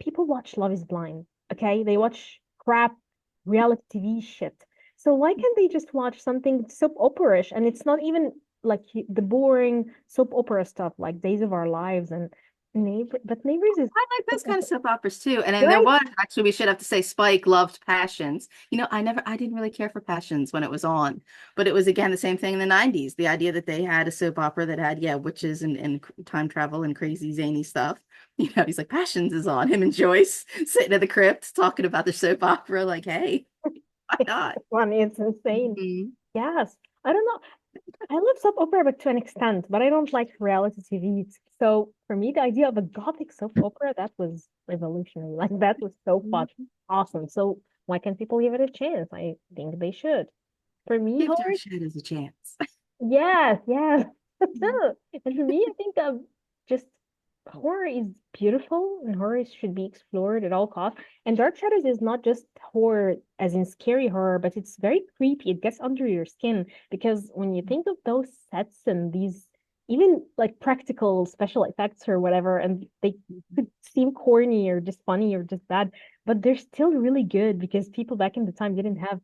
people watch Love is Blind. Okay, they watch crap reality TV shit. So why can't they just watch something soap opera-ish? And it's not even like the boring soap opera stuff like Days of Our Lives and Neighbor. But Neighbors is I like those kind of soap operas too. And then there right. was actually, we should have to say, Spike loved Passions. You know, I didn't really care for Passions when it was on, but it was again the same thing in the 90s. The idea that they had a soap opera that had, yeah, witches and time travel and crazy zany stuff. You know, he's like, Passions is on. Him and Joyce sitting at the crypt talking about the soap opera, like, hey, why not? It's funny. It's insane. Mhm. Yes. I don't know. I love soap opera, but to an extent, but I don't like reality TV. So for me, the idea of a gothic soap opera, that was revolutionary. Like that was so fun. Awesome. So why can't people give it a chance? I think they should. For me, Give Dark horror, Shadows a chance. yes, yes. And for me, I think just horror is beautiful and horror should be explored at all costs. And Dark Shadows is not just horror as in scary horror, but it's very creepy. It gets under your skin because when you think of those sets and these even like practical special effects or whatever, and they could seem corny or just funny or just bad, but they're still really good because people back in the time didn't have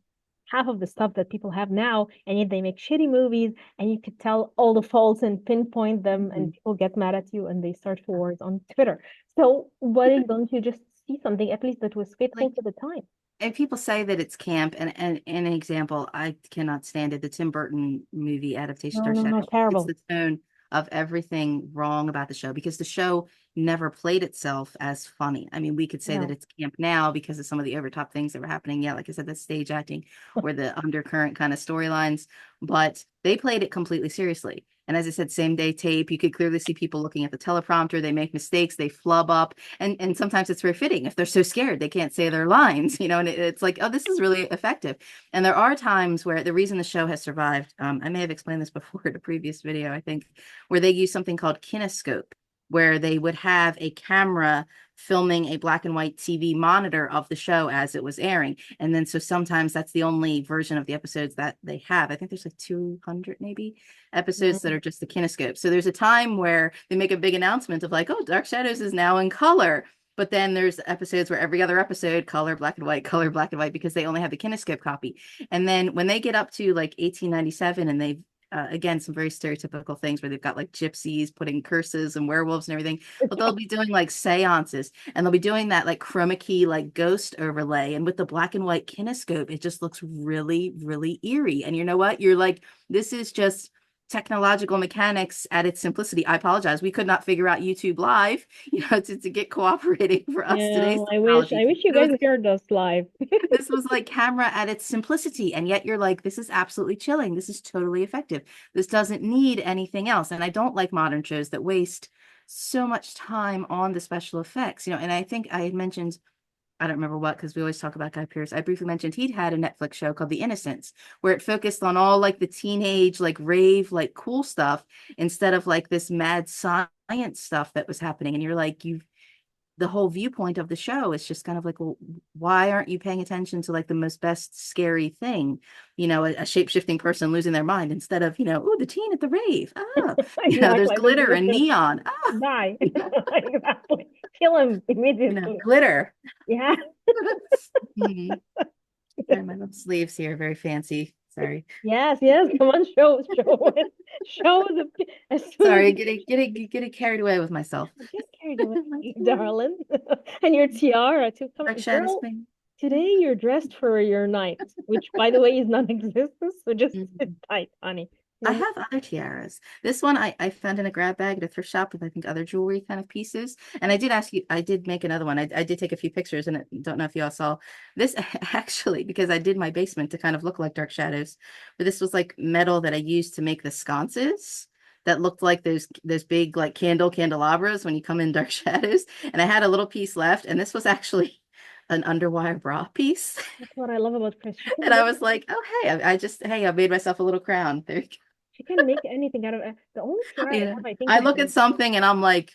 half of the stuff that people have now, and yet they make shitty movies and you could tell all the faults and pinpoint them and Mhm. people get mad at you and they start wars on Twitter. So why don't you just see something at least that was faithful Like, to the time? and people say that it's camp, and an example, I cannot stand it. The Tim Burton movie adaptation, No, Dark no, no, Shadows, it's terrible. the tone of everything wrong about the show because the show never played itself as funny. I mean, we could say that No. it's camp now because of some of the overtop things that were happening. Yeah, like I said, the stage acting or the undercurrent kind of storylines, but they played it completely seriously. And as I said, same day tape, you could clearly see people looking at the teleprompter. They make mistakes, they flub up, and sometimes it's very fitting if they're so scared they can't say their lines, and it's like, oh, this is really effective. And there are times where the reason the show has survived, I may have explained this before in a previous video, I think, where they use something called kinescope, where they would have a camera filming a black and white TV monitor of the show as it was airing. And then so sometimes that's the only version of the episodes that they have. I think there's like 200 maybe episodes that Mm. are just the kinescope. So there's a time where they make a big announcement of like, oh, Dark Shadows is now in color. But then there's episodes where every other episode, color, color, black and white, because they only have the kinescope copy. And then when they get up to like 1897 and they've again, some very stereotypical things where they've got like gypsies putting curses and werewolves and everything, but they'll be doing like seances and they'll be doing that like chroma key, like ghost overlay. And with the black and white kinescope, it just looks really, really eerie. And you know what? You're like, this is just technological mechanics at its simplicity. I apologize. We could not figure out YouTube Live, to get cooperating for us Yeah, today's I wish technology. you It was, guys heard us live. this was like camera at its simplicity, and yet you're like, this is absolutely chilling. This is totally effective. This doesn't need anything else. And I don't like modern shows that waste so much time on the special effects, and I think I had mentioned, I don't remember what, because we always talk about Guy Pearce. I briefly mentioned he'd had a Netflix show called The Innocents, where it focused on all like the teenage, like rave, like cool stuff instead of like this mad science stuff that was happening. And you're like, the whole viewpoint of the show is just kind of like, well, why aren't you paying attention to like the most best scary thing, a shape-shifting person losing their mind instead of, oh, the teen at the rave. Oh, there's Exactly. glitter and neon. Die. Exactly. Kill him immediately. Glitter. Yeah. Mhm. Sorry, my little sleeves here, very fancy. Sorry. Yes, yes. Come on, show it. Show the as soon as Sorry, getting carried away with myself. just carried away, darling. And your tiara too. Come, Dark shadows girl. thing. Today you're dressed for your night, which by the way is non-existent. So just sit Mhm. tight, honey. I No, have other tiaras. This one I found in a grab bag at a thrift shop with I think other jewelry kind of pieces. And I did ask you, I did make another one. I did take a few pictures and I don't know if you all saw this actually because I did my basement to kind of look like Dark Shadows. But this was like metal that I used to make the sconces that looked like those big like candelabras when you come in Dark Shadows. And I had a little piece left, and this was actually an underwire bra piece. that's what I love about Chris. She can And I make was like, oh hey, I made myself a little crown. There you she can make anything out of it. The only tiara I Yeah. have, I think, I is look at something and I'm like,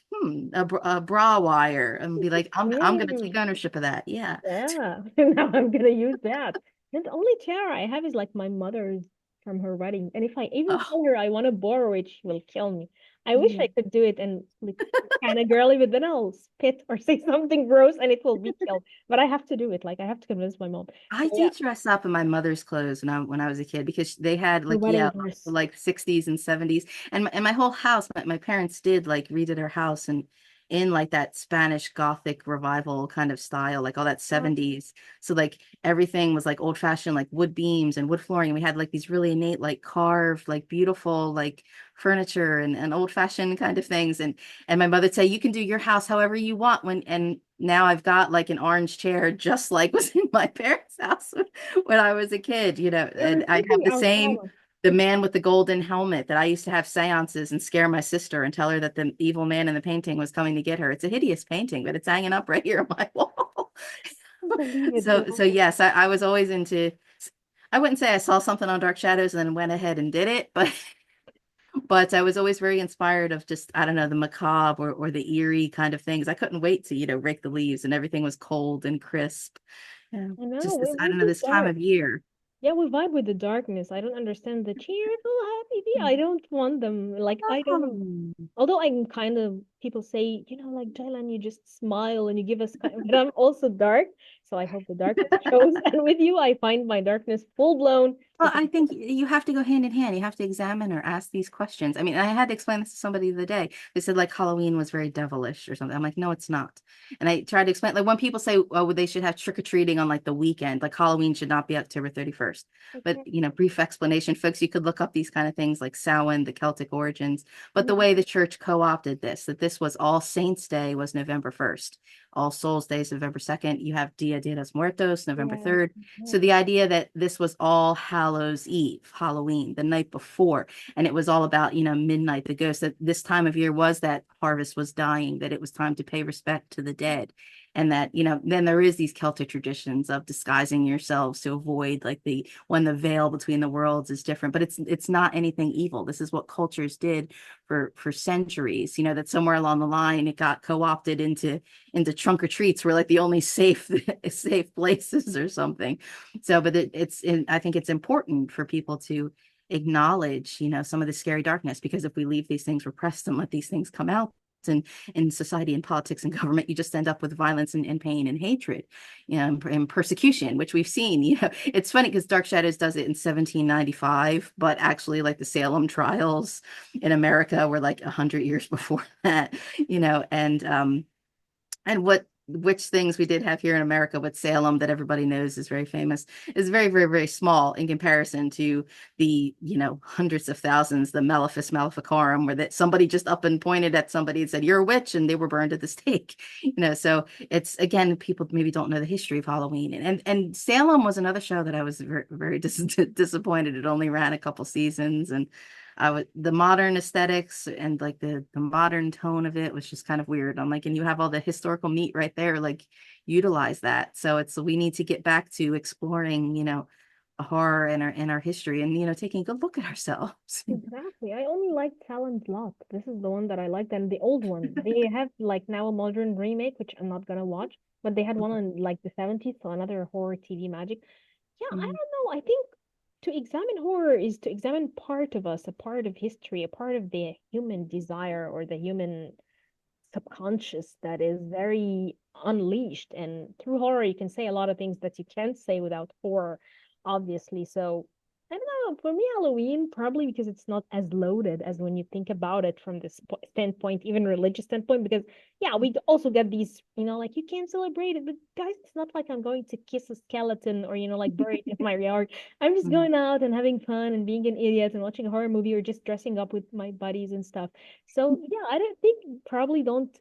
a bra wire, and be like, I'm gonna take mm, ownership of that. Yeah. yeah. Now I'm gonna use that. And the only tiara I have is like my mother's from her wedding. And if I even Oh, tell her I want to borrow it, she will kill me. I wish yeah. I could do it and like kind of girly, but then I'll spit or say something gross and it will be killed. But I have to do it. Like I have to convince my mom. I So yeah, did dress up in my mother's clothes when I was a kid because they had the like, wedding yeah, dress. like 60s and 70s, and my whole house, my parents did like redid our house and in like that Spanish Gothic revival kind of style, like all that Oh, 70s. So like everything was like old fashioned, like wood beams and wood flooring. And we had like these really innate, like carved, like beautiful, like furniture and old fashioned kind of things. And my mother'd say, you can do your house however you want and now I've got like an orange chair just like was in my parents' house when I was a kid, we're and I have repeating the our same, trauma. the man with the golden helmet that I used to have seances and scare my sister and tell her that the evil man in the painting was coming to get her. It's a hideous painting, but it's hanging up right here on my wall. I believe it, So girl. yes, I was always into, I wouldn't say I saw something on Dark Shadows and then went ahead and did it, but I was always very inspired of just, I don't know, the macabre or the eerie kind of things. I couldn't wait to, rake the leaves and everything was cold and crisp. Yeah. I know, Just this, I we're don't know, just this time dark. of year. Yeah, we vibe with the darkness. I don't understand the cheerful, happy day. I don't want them. Like, I don't. Oh. Although I'm kind of, people say, like, Jalen, you just smile and you give us kind but I'm also dark. So I hope the darkness shows. And with you, I find my darkness full blown. Well, I think you have to go hand in hand. You have to examine or ask these questions. I mean, I had to explain this to somebody the other day. They said like Halloween was very devilish or something. I'm like, no, it's not. And I tried to explain, like when people say, oh, they should have trick-or-treating on like the weekend, like Halloween should not be October 31st. But, Okay. brief explanation, folks, you could look up these kind of things. things like Samhain, the Celtic origins, but the Mhm. way the church co-opted this, that this was All Saints Day was November 1st. All Souls Day is November 2nd. You have Dia de los Muertos, November Yeah. 3rd. Yeah. So the idea that this was All Hallows Eve, Halloween, the night before, and it was all about, midnight, the ghost, that this time of year was that harvest was dying, that it was time to pay respect to the dead. And that, then there is these Celtic traditions of disguising yourselves to avoid like when the veil between the worlds is different, but it's not anything evil. This is what cultures did for centuries, that somewhere along the line it got co-opted into trunk or treats were like the only safe safe places or something. So, but I think it's important for people to acknowledge, some of the scary darkness, because if we leave these things repressed and let these things come out in society and politics and government, you just end up with violence and pain and hatred, and persecution, which we've seen. It's funny because Dark Shadows does it in 1795, but actually, like the Salem trials in America were like 100 years before that. And which things we did have here in America with Salem that everybody knows is very famous is very, very, very small in comparison to the, hundreds of thousands, the Malefice Maleficarum, where that somebody just up and pointed at somebody and said, "You're a witch," and they were burned at the stake. So it's, again, people maybe don't know the history of Halloween. And Salem was another show that I was very, very disappointed. It only ran a couple seasons, and the modern aesthetics and like the modern tone of it was just kind of weird. I'm like, and you have all the historical meat right there, like utilize that. So we need to get back to exploring, horror in our history, and taking a good look at ourselves. Exactly. I only like Talon's Lot. This is the one that I liked, and the old one. They have like now a modern remake, which I'm not gonna watch, but they had one in like the 70s, so another horror TV magic. Yeah, I don't Mhm. know. I think to examine horror is to examine part of us, a part of history, a part of the human desire or the human subconscious that is very unleashed. And through horror, you can say a lot of things that you can't say without horror, obviously. So I don't know. For me, Halloween, probably because it's not as loaded as when you think about it from this standpoint, even religious standpoint. Because, yeah, we also get these, like you can't celebrate it. But guys, it's not like I'm going to kiss a skeleton or, like bury it in my yard. I'm just Mhm. going out and having fun and being an idiot and watching a horror movie or just dressing up with my buddies and stuff. So yeah, I don't think probably don't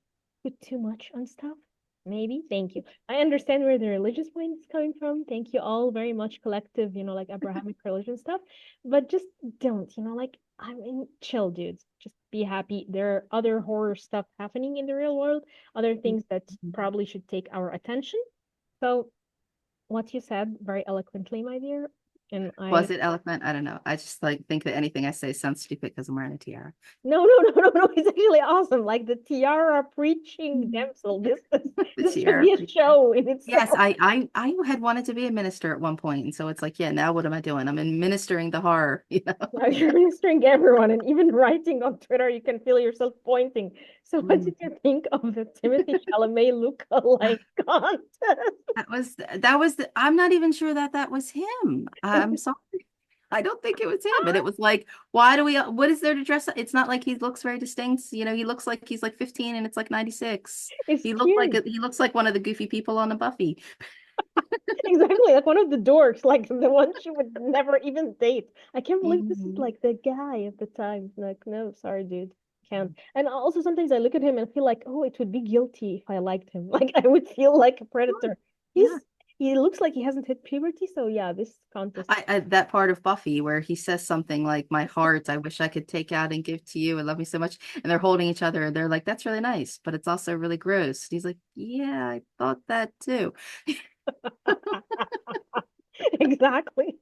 put too much on stuff. Maybe. Thank you. I understand where the religious point is coming from. Thank you all very much, collective, like Abrahamic religion stuff. But just don't, like I mean, chill, dudes. Just be happy. There are other horror stuff happening in the real world, other things that probably should take our attention. So what you said very eloquently, my dear, and I Was it eloquent? I don't know. I just like think that anything I say sounds stupid because I'm wearing a tiara. no, no, no, no, no. It's actually awesome. Like the tiara preaching Mhm. damsel. This is The this should tiara. be a show in Yes, itself. I had wanted to be a minister at one point, and so it's like, yeah, now what am I doing? I'm administering the horror, Now you're ministering everyone, and even writing on Twitter, you can feel yourself pointing. So, what Mm. did you think of the Timothy Chalamet look-alike contest? I'm not even sure that was him. I'm sorry. I don't think it was him. And it was like, what is there to dress up? It's not like he looks very distinct. He looks like he's like 15 and it's like 96. It's He cute. looks like one of the goofy people on a Buffy. Exactly, like one of the dorks, like the one she would never even date. I can't believe this is Mhm. like the guy at the time. Like, no, sorry, dude. Can't. And also sometimes I look at him and feel like, oh, it would be guilty if I liked him. Like I would feel like a predator. He's Yeah. he looks like he hasn't hit puberty, so yeah, this contest. I that part of Buffy where he says something like, "My heart, I wish I could take out and give to you. I love you so much." And they're holding each other and they're like, "That's really nice, but it's also really gross." And he's like, "Yeah, I thought that too." Exactly.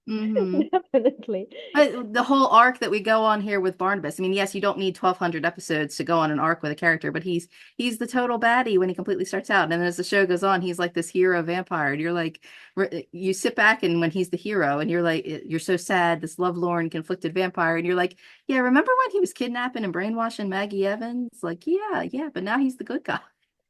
Hmm. Definitely. But the whole arc that we go on here with Barnabas, I mean, yes, you don't need 1,200 episodes to go on an arc with a character, but he's the total baddie when he completely starts out. And then as the show goes on, he's like this hero vampire. And you're like, you sit back and when he's the hero, and you're like, you're so sad, this lovelorn, conflicted vampire, and you're like, yeah, remember when he was kidnapping and brainwashing Maggie Evans? Like, yeah, yeah, but now he's the good guy.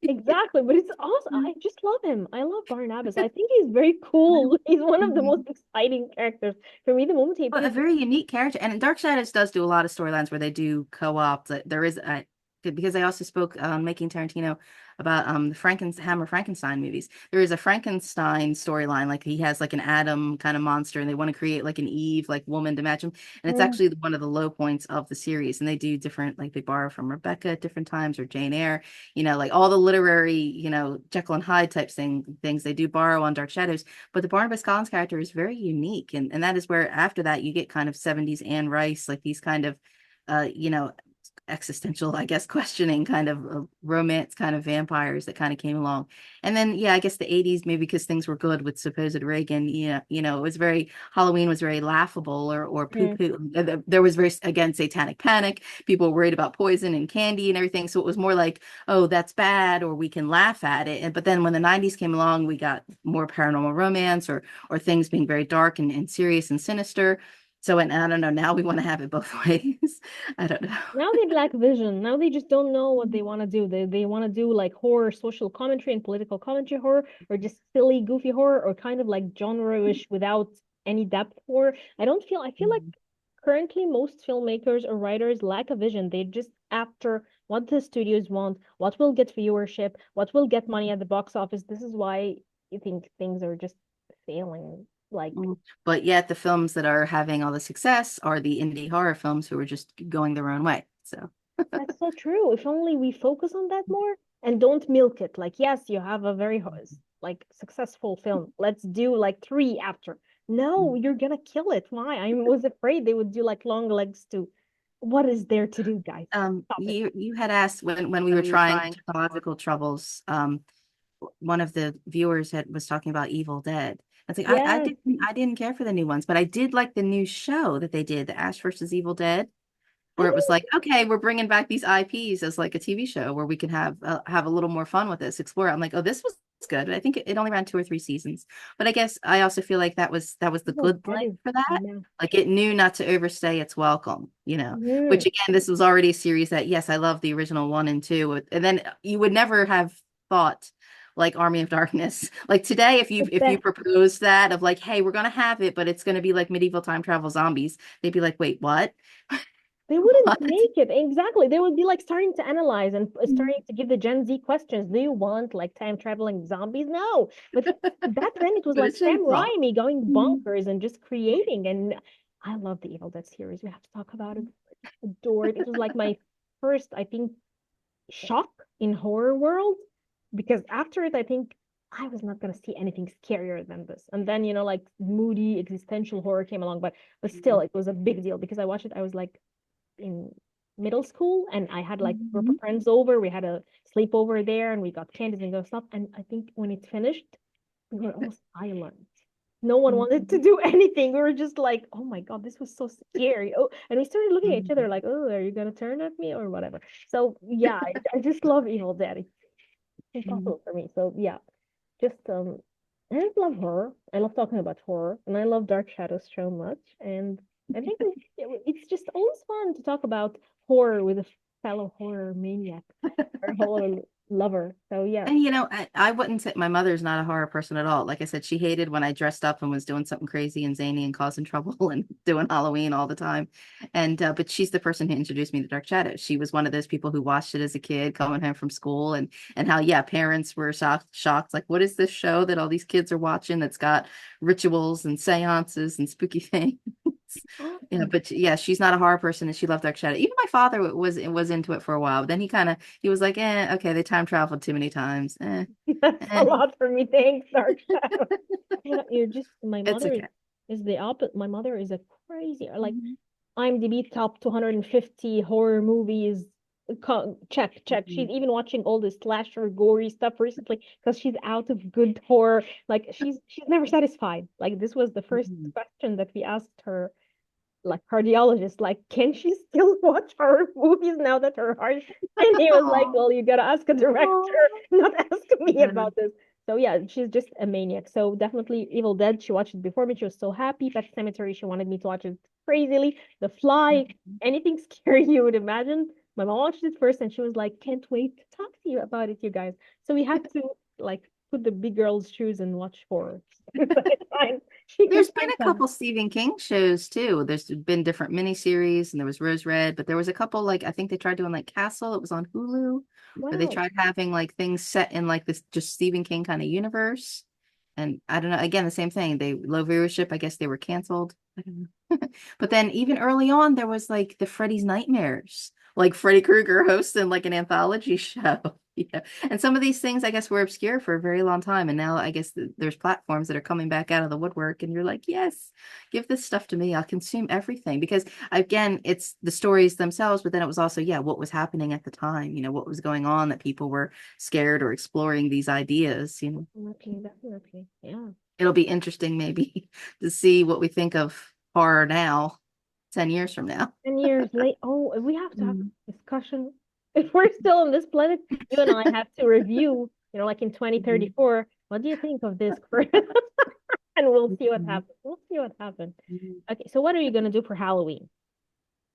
Exactly, but it's awesome. I just love him. I love Barnabas. I think he's very cool. He's one of the most Mhm. exciting characters for me. The moment he Well, a appears, very unique character. And Dark Shadows does do a lot of storylines where they do co-op. That there is a good because I also spoke making Tarantino about the Hammer Frankenstein movies. There is a Frankenstein storyline, like he has like an Adam kind of monster, and they want to create like an Eve like woman to match him. And it's Mm, actually one of the low points of the series. And they do different, like they borrow from Rebecca at different times or Jane Eyre, like all the literary, Jekyll and Hyde type things they do borrow on Dark Shadows. But the Barnabas Collins character is very unique, and that is where after that you get kind of 70s Anne Rice, like these kind of uh, you know, existential, I guess, questioning kind of romance kind of vampires that kind of came along. And then, yeah, I guess the 80s, maybe because things were good with supposed Reagan, it was Halloween was very laughable or mm. poo-poo. There was very, again, satanic panic. People were worried about poison and candy and everything. So it was more like, oh, that's bad, or we can laugh at it. But then when the 90s came along, we got more paranormal romance or things being very dark and serious and sinister. So, and I don't know, now we want to have it both ways. I don't know. Now they lack vision. Now they just don't know what they want to do. They want to do like horror, social commentary and political commentary horror, or just silly, goofy horror, or kind of like genre-ish without any depth horror. I feel like currently most filmmakers or writers lack a vision. They just after what the studios want, what will get viewership, what will get money at the box office. This is why you think things are just failing. Like Mm. But yet the films that are having all the success are the indie horror films who are just going their own way. So, that's so true. If only we focus on that more and don't milk it. Like, yes, you have a very like successful film. Let's do like three after. No, you're gonna kill it. Why? I was afraid they would do like long legs too. What is there to do, guys? Stop it. you had asked when we were trying technological troubles, one of the viewers was talking about Evil Dead. I was like, Yes, I didn't care for the new ones, but I did like the new show that they did, the Ash versus Evil Dead, I where it was didn't. like, okay, we're bringing back these IPs as like a TV show where we can have a little more fun with this, explore. I'm like, oh, this was good. I think it only ran 2 or 3 seasons, but I guess I also feel like that was the Well, good that point is for that. no. Like it knew not to overstay its welcome. Which Mhm. again, this was already a series that yes, I love the original one and two, and then you would never have thought like Army of Darkness. Like today, The if you best. proposed that of like, hey, we're gonna have it, but it's gonna be like medieval time travel zombies, they'd be like, wait, what? They wouldn't What? make it. Exactly. They would be like starting to analyze and starting to give the Gen Z questions. Do you want like time traveling zombies? No. But back then it was But like it's Sam shameful. Raimi going Mhm. bonkers and just creating. And I love the Evil Dead series. We have to talk about it. Adore it. It was like my first, I think, shock in horror world because after it, I think I was not gonna see anything scarier than this. And then, like moody existential horror came along, but still it was a big deal because I watched it, I was like in middle school and I had like a group of Mhm. friends over. We had a sleepover there and we got candies and stuff. And I think when it finished, we were all silent. No one wanted to Mhm. do anything. We were just like, oh my God, this was so scary. Oh, and we started looking at each other Mhm. like, oh, are you gonna turn at me or whatever? So yeah, I just love Evil Dead. It's Mhm. impossible for me. So yeah, just I just love horror. I love talking about horror, and I love Dark Shadows so much. And I think it's just always fun to talk about horror with a fellow horror maniac or horror lover. So yeah, And I wouldn't say my mother's not a horror person at all. Like I said, she hated when I dressed up and was doing something crazy and zany and causing trouble and doing Halloween all the time. And but she's the person who introduced me to Dark Shadows. She was one of those people who watched it as a kid, coming home from school, and how yeah, parents were shocked, like what is this show that all these kids are watching that's got rituals and seances and spooky things. Yeah, awesome. but yeah, she's not a horror person and she loved Dark Shadow. Even my father was into it for a while, but then he was like, okay, they time traveled too many times. That's a Eh, lot for me. Thanks, Dark Shadow. You're just my it's mother okay. is the opposite. My mother is a crazy like Mhm. IMDb top 250 horror movies. Check, check. She's Mhm. even watching all the slasher, gory stuff recently because she's out of good horror. Like she's never satisfied. Like this was the first Mhm. question that we asked her, like cardiologist, like, can she still watch horror movies now that her heart? And he was like, Aw. well, you gotta ask a director, Aw. not ask me Yeah. about this. So yeah, she's just a maniac. So definitely Evil Dead. She watched it before me. She was so happy. Pet Cemetery. She wanted me to watch it crazily. The Fly. Anything scary you would imagine. My mom watched it first, and she was like, "Can't wait to talk to you about it, you guys." So we had to like put the big girl's shoes and watch horror. But it's fine. There's been Thanks, a couple Stephen King shows too. There's been different miniseries, and there was Rose Red, but there was a couple like I think they tried doing like Castle. It was on Hulu, where they Wow. tried having like things set in like this just Stephen King kind of universe. And I don't know, again, the same thing. They low viewership. I guess they were canceled. I don't know. But then even early on, there was like the Freddy's Nightmares, like Freddy Krueger hosting like an anthology show. Yeah. And some of these things, I guess, were obscure for a very long time. And now I guess there's platforms that are coming back out of the woodwork, and you're like, yes, give this stuff to me. I'll consume everything. Because again, it's the stories themselves, but then it was also, yeah, what was happening at the time, what was going on that people were scared or exploring these ideas. Definitely, definitely. Yeah. It'll be interesting maybe to see what we think of horror now, 10 years from now. 10 years late. Oh, we have to have Mm. a discussion. If we're still on this planet, you and I have to review, like in Mhm. 2034, what do you think of this? And we'll see what Mhm. happens. We'll see what happens. Mhm. Okay, so what are you gonna do for Halloween?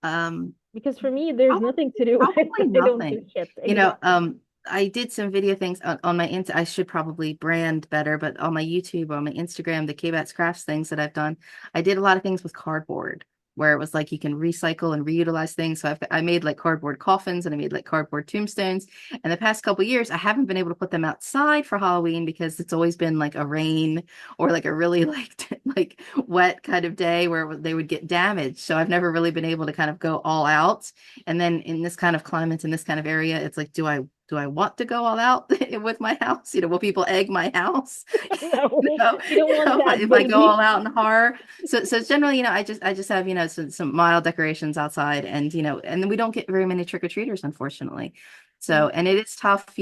Um, Because for me, there's Probably, nothing to do. probably I don't do nothing. shit. Exactly. I did some video things on my I should probably brand better, but on my YouTube, on my Instagram, the KBats Crafts things that I've done, I did a lot of things with cardboard where it was like you can recycle and reutilize things. So I made like cardboard coffins and I made like cardboard tombstones. And the past couple years, I haven't been able to put them outside for Halloween because it's always been like a rain or like a really like wet kind of day where they would get damaged. So I've never really been able to kind of go all out. And then in this kind of climate, in this kind of area, it's like, do I want to go all out with my house? Will people egg my house? No, know, you don't want that, if I go all baby. out in horror. So it's generally, I just have, some mild decorations outside and then we don't get very many trick-or-treaters, unfortunately. So, and it is tough,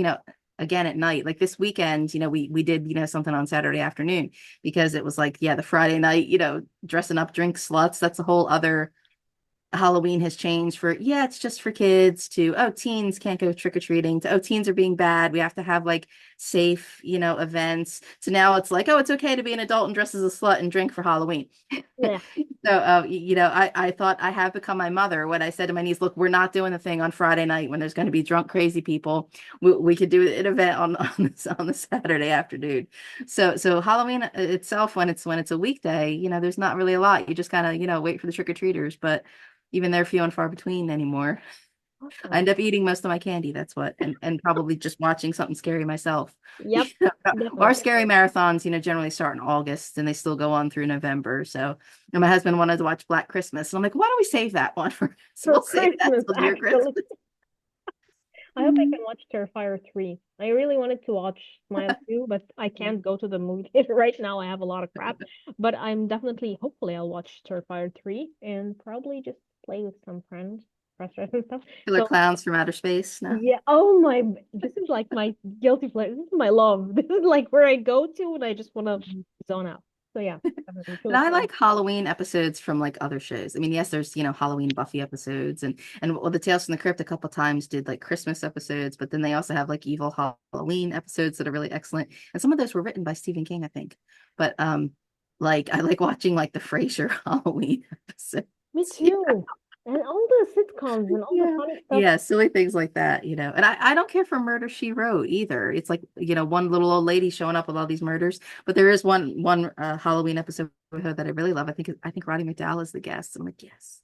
again at night. Like this weekend, we did, something on Saturday afternoon because it was like, yeah, the Friday night, dressing up drink sluts. That's a whole other Halloween has changed for, yeah, it's just for kids to, oh, teens can't go trick-or-treating to, oh, teens are being bad. We have to have like safe, events. So now it's like, oh, it's okay to be an adult and dress as a slut and drink for Halloween. Yeah. So, I thought I have become my mother when I said to my niece, look, we're not doing the thing on Friday night when there's going to be drunk, crazy people. We could do an event on the Saturday afternoon. So Halloween itself, when it's a weekday, there's not really a lot. You just kind of, wait for the trick-or-treaters, but even they're few and far between anymore. I Awesome. end up eating most of my candy, that's what, and probably just watching something scary myself. Yep. Our Definitely. scary marathons, generally start in August and they still go on through November. So, and my husband wanted to watch Black Christmas, and I'm like, why don't we save that one for? So For we'll save that Christmas, till near Christmas. actually. I hope I can watch Terrifier 3. I really wanted to watch Smile 2, but I can't go to the movie theater right now. I have a lot of crap. But I'm definitely, hopefully, I'll watch Terrifier 3 and probably just play with some friends, restaurants and stuff. Killer So, Clowns from Outer Space. No. yeah. Oh my, this is like my guilty pleasure. This is my love. This is like where I go to when I just want to zone out. So, yeah, definitely. And Killer I Clowns. like Halloween episodes from like other shows. I mean, yes, there's Halloween Buffy episodes, and well, the Tales from the Crypt a couple times did like Christmas episodes, but then they also have like evil Halloween episodes that are really excellent. And some of those were written by Stephen King, I think. But like I like watching like the Frasier Halloween episode. Me too. And all the sitcoms and all the Yeah. funny stuff. Yeah, silly things like that. And I don't care for Murder She Wrote either. It's like, one little old lady showing up with all these murders. But there is one Halloween episode with her that I really love. I think Roddy McDowall is the guest. I'm like, yes.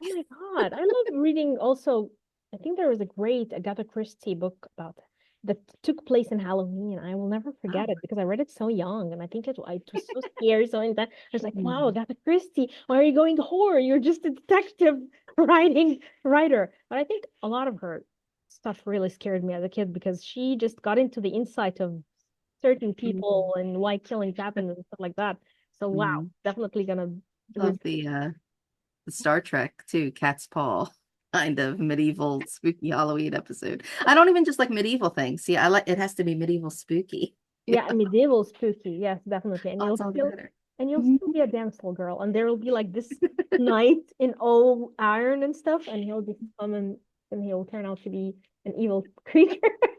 Oh my God. I love reading also. I think there was a great Agatha Christie book about that took place in Halloween. I will never forget Oh. it because I read it so young and I think it was so scary, so intense. I was like, wow, Mhm. Agatha Christie, why are you going horror? You're just a detective writer. But I think a lot of her stuff really scared me as a kid because she just got into the insight of certain Mhm. people and why killings happen and stuff like that. So wow, Mhm. definitely gonna Love review. the Star Trek too, Cat's Paw kind of medieval spooky Halloween episode. I don't even just like medieval things. See, I like it has to be medieval spooky. Yeah, medieval spooky. Yes, definitely. And Oh, you'll it's all still better. and you'll Mhm. still be a damsel girl, and there will be like this knight in all iron and stuff, and he'll just come and he'll turn out to be an evil creature,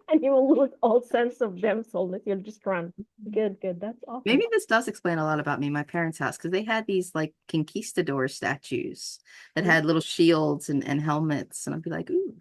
and you will lose all sense of damselness. You'll just run. Good, good. That's awesome. Maybe this does explain a lot about me, my parents' house, because they had these like conquistador statues that Mm, had little shields and helmets, and I'd be like, ooh.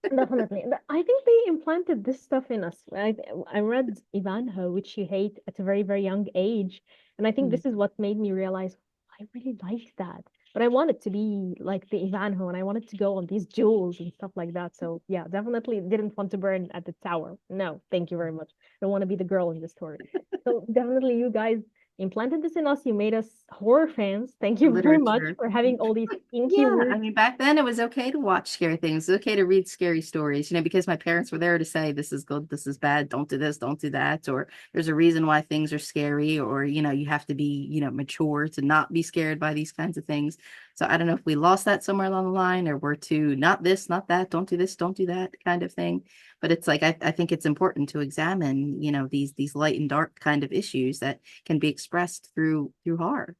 definitely. I think they implanted this stuff in us. I read Ivanhoe, which you hate at a very, very young age. And I think Mm. this is what made me realize I really like that. But I wanted to be like the Ivanhoe and I wanted to go on these jewels and stuff like that. So yeah, definitely didn't want to burn at the tower. No, thank you very much. I don't want to be the girl in the story. So definitely you guys implanted this in us. You made us horror fans. Thank you very much Literature. for having all these inky Yeah, words. I mean, back then it was okay to watch scary things. It was okay to read scary stories, because my parents were there to say, this is good, this is bad, don't do this, don't do that, or there's a reason why things are scary, or, you have to be, mature to not be scared by these kinds of things. So I don't know if we lost that somewhere along the line, or we're to not this, not that, don't do this, don't do that kind of thing. But it's like, I think it's important to examine, these light and dark kind of issues that can be expressed through horror.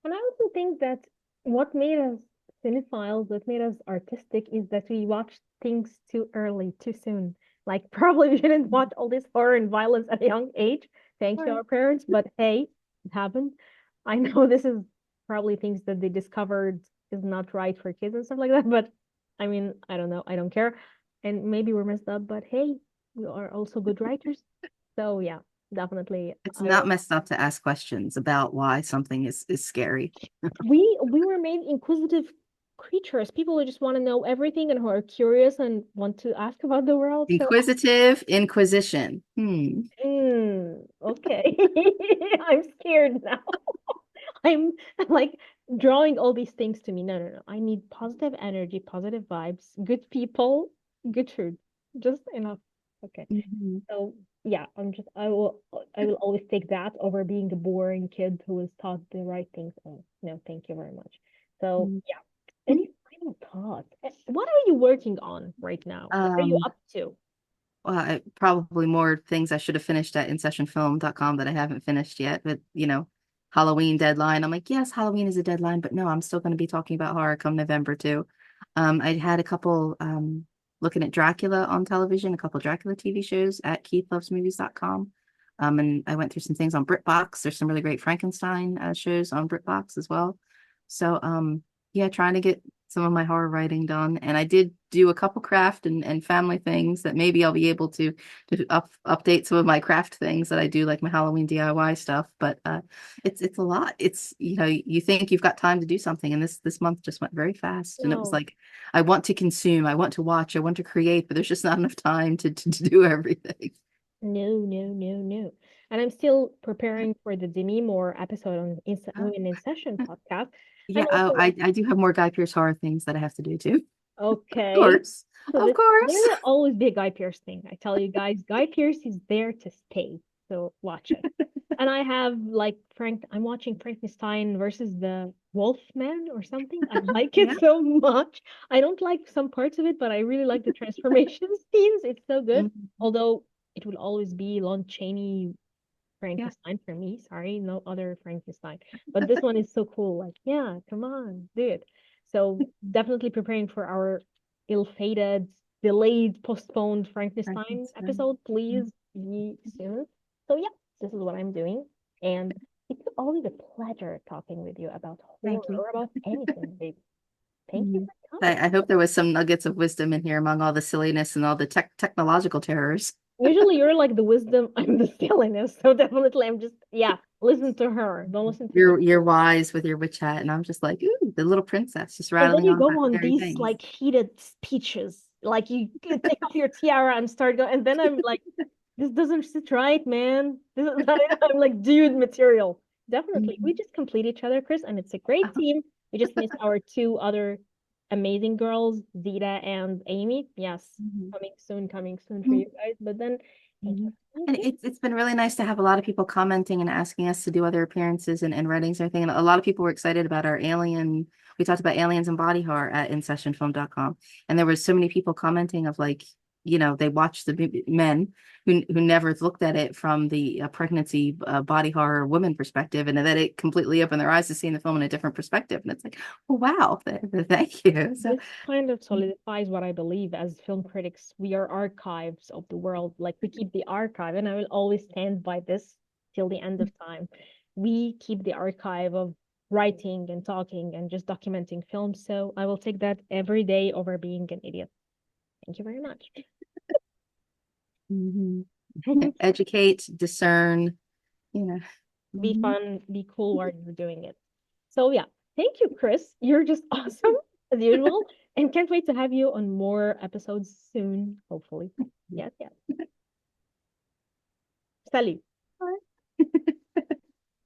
And I also think that what made us cinephiles, what made us artistic, is that we watched things too early, too soon. Like, probably we didn't watch all this horror and violence at a young age. Thank you, Right. our parents. But hey, it happened. I know this is probably things that they discovered is not right for kids and stuff like that. But I mean, I don't know. I don't care. And maybe we're messed up, but hey, we are also good writers. So yeah, definitely. It's I not will messed up to ask questions about why something is scary. we were made inquisitive creatures, people who just want to know everything and who are curious and want to ask about the world. So Inquisitive Inquisition. Hmm. okay. I'm scared now. I'm like drawing all these things to me. No, no, no, I need positive energy, positive vibes, good people, good food, just enough. Okay. Mhm. So yeah, I will always take that over being a boring kid who was taught the right things. Oh, no, thank you very much. So Mhm. yeah. Any final thoughts? What are you working on right now? What are you Um, up to? well, probably more things I should have finished at InSessionFilm.com that I haven't finished yet. But, Halloween deadline. I'm like, yes, Halloween is a deadline, but no, I'm still going to be talking about horror come November too. I had a couple looking at Dracula on television, a couple Dracula TV shows at KeithLovesMovies.com. And I went through some things on BritBox. There's some really great Frankenstein shows on BritBox as well. So, yeah, trying to get some of my horror writing done. And I did do a couple craft and family things that maybe I'll be able to update some of my craft things that I do, like my Halloween DIY stuff. But it's a lot. It's, you think you've got time to do something, and this month just went very fast. And it was No, like, I want to consume, I want to watch, I want to create, but there's just not enough time to do everything. no, no, no, no. And I'm still preparing for the Demi Moore episode on Women in Session podcast. And Yeah, also, I do have more Guy Pearce horror things that I have to do too. Of okay. course. So Of there course. will always be a Guy Pearce thing. I tell you guys, Guy Pearce is there to stay. So watch it. And I have like I'm watching Frankenstein versus the Wolfman or something. I like it Yeah. so much. I don't like some parts of it, but I really like the transformation scenes. It's so good. Mhm. Although it will always be Lon Chaney Yeah. Frankenstein for me. Sorry, no other Frankenstein. But this one is so cool. Like, yeah, come on, do it. So definitely preparing for our ill-fated, delayed, postponed Frankenstein Frankenstein. episode. Please be soon. So yeah, this is what I'm doing. And it's always a pleasure talking with you about horror Thank you. or about anything, baby. Thank you Mhm. for coming. I hope there was some nuggets of wisdom in here among all the silliness and all the technological terrors. Usually you're like the wisdom, I'm the silliness. So definitely I'm just, yeah, listen to her. Don't listen to me. You're wise with your witch hat, and I'm just like, ooh, the little princess just And then rattling you on go about on scary these things. like heated speeches. Like you take off your tiara and start going, and then I'm like, this doesn't sit right, man. This is not it. I'm like, dude, material. Definitely. We Mhm. just complete each other, Kris, and it's a great team. We just missed our two other amazing girls, Zita and Amy. Yes, Mhm. coming soon for you Mhm. guys. But then thank you Mhm. for And coming. it's been really nice to have a lot of people commenting and asking us to do other appearances and writings and everything. And a lot of people were excited about our alien. We talked about aliens and body horror at InSessionFilm.com. And there was so many people commenting of like, they watched the men who never looked at it from the pregnancy body horror woman perspective, and that it completely opened their eyes to seeing the film in a different perspective. And it's like, oh, wow, thank you. So This kind of solidifies what I believe as film critics. We are archives of the world. Like we keep the archive, and I will always stand by this till the end of time. We keep the archive of writing and talking and just documenting films. So I will take that every day over being an idiot. Thank you very much. mhm. Educate, discern, you know. Be Mhm. fun, be cool while you're doing it. So yeah, thank you, Kris. You're just awesome as usual, and can't wait to have you on more episodes soon, hopefully. Yes, yes. Salut.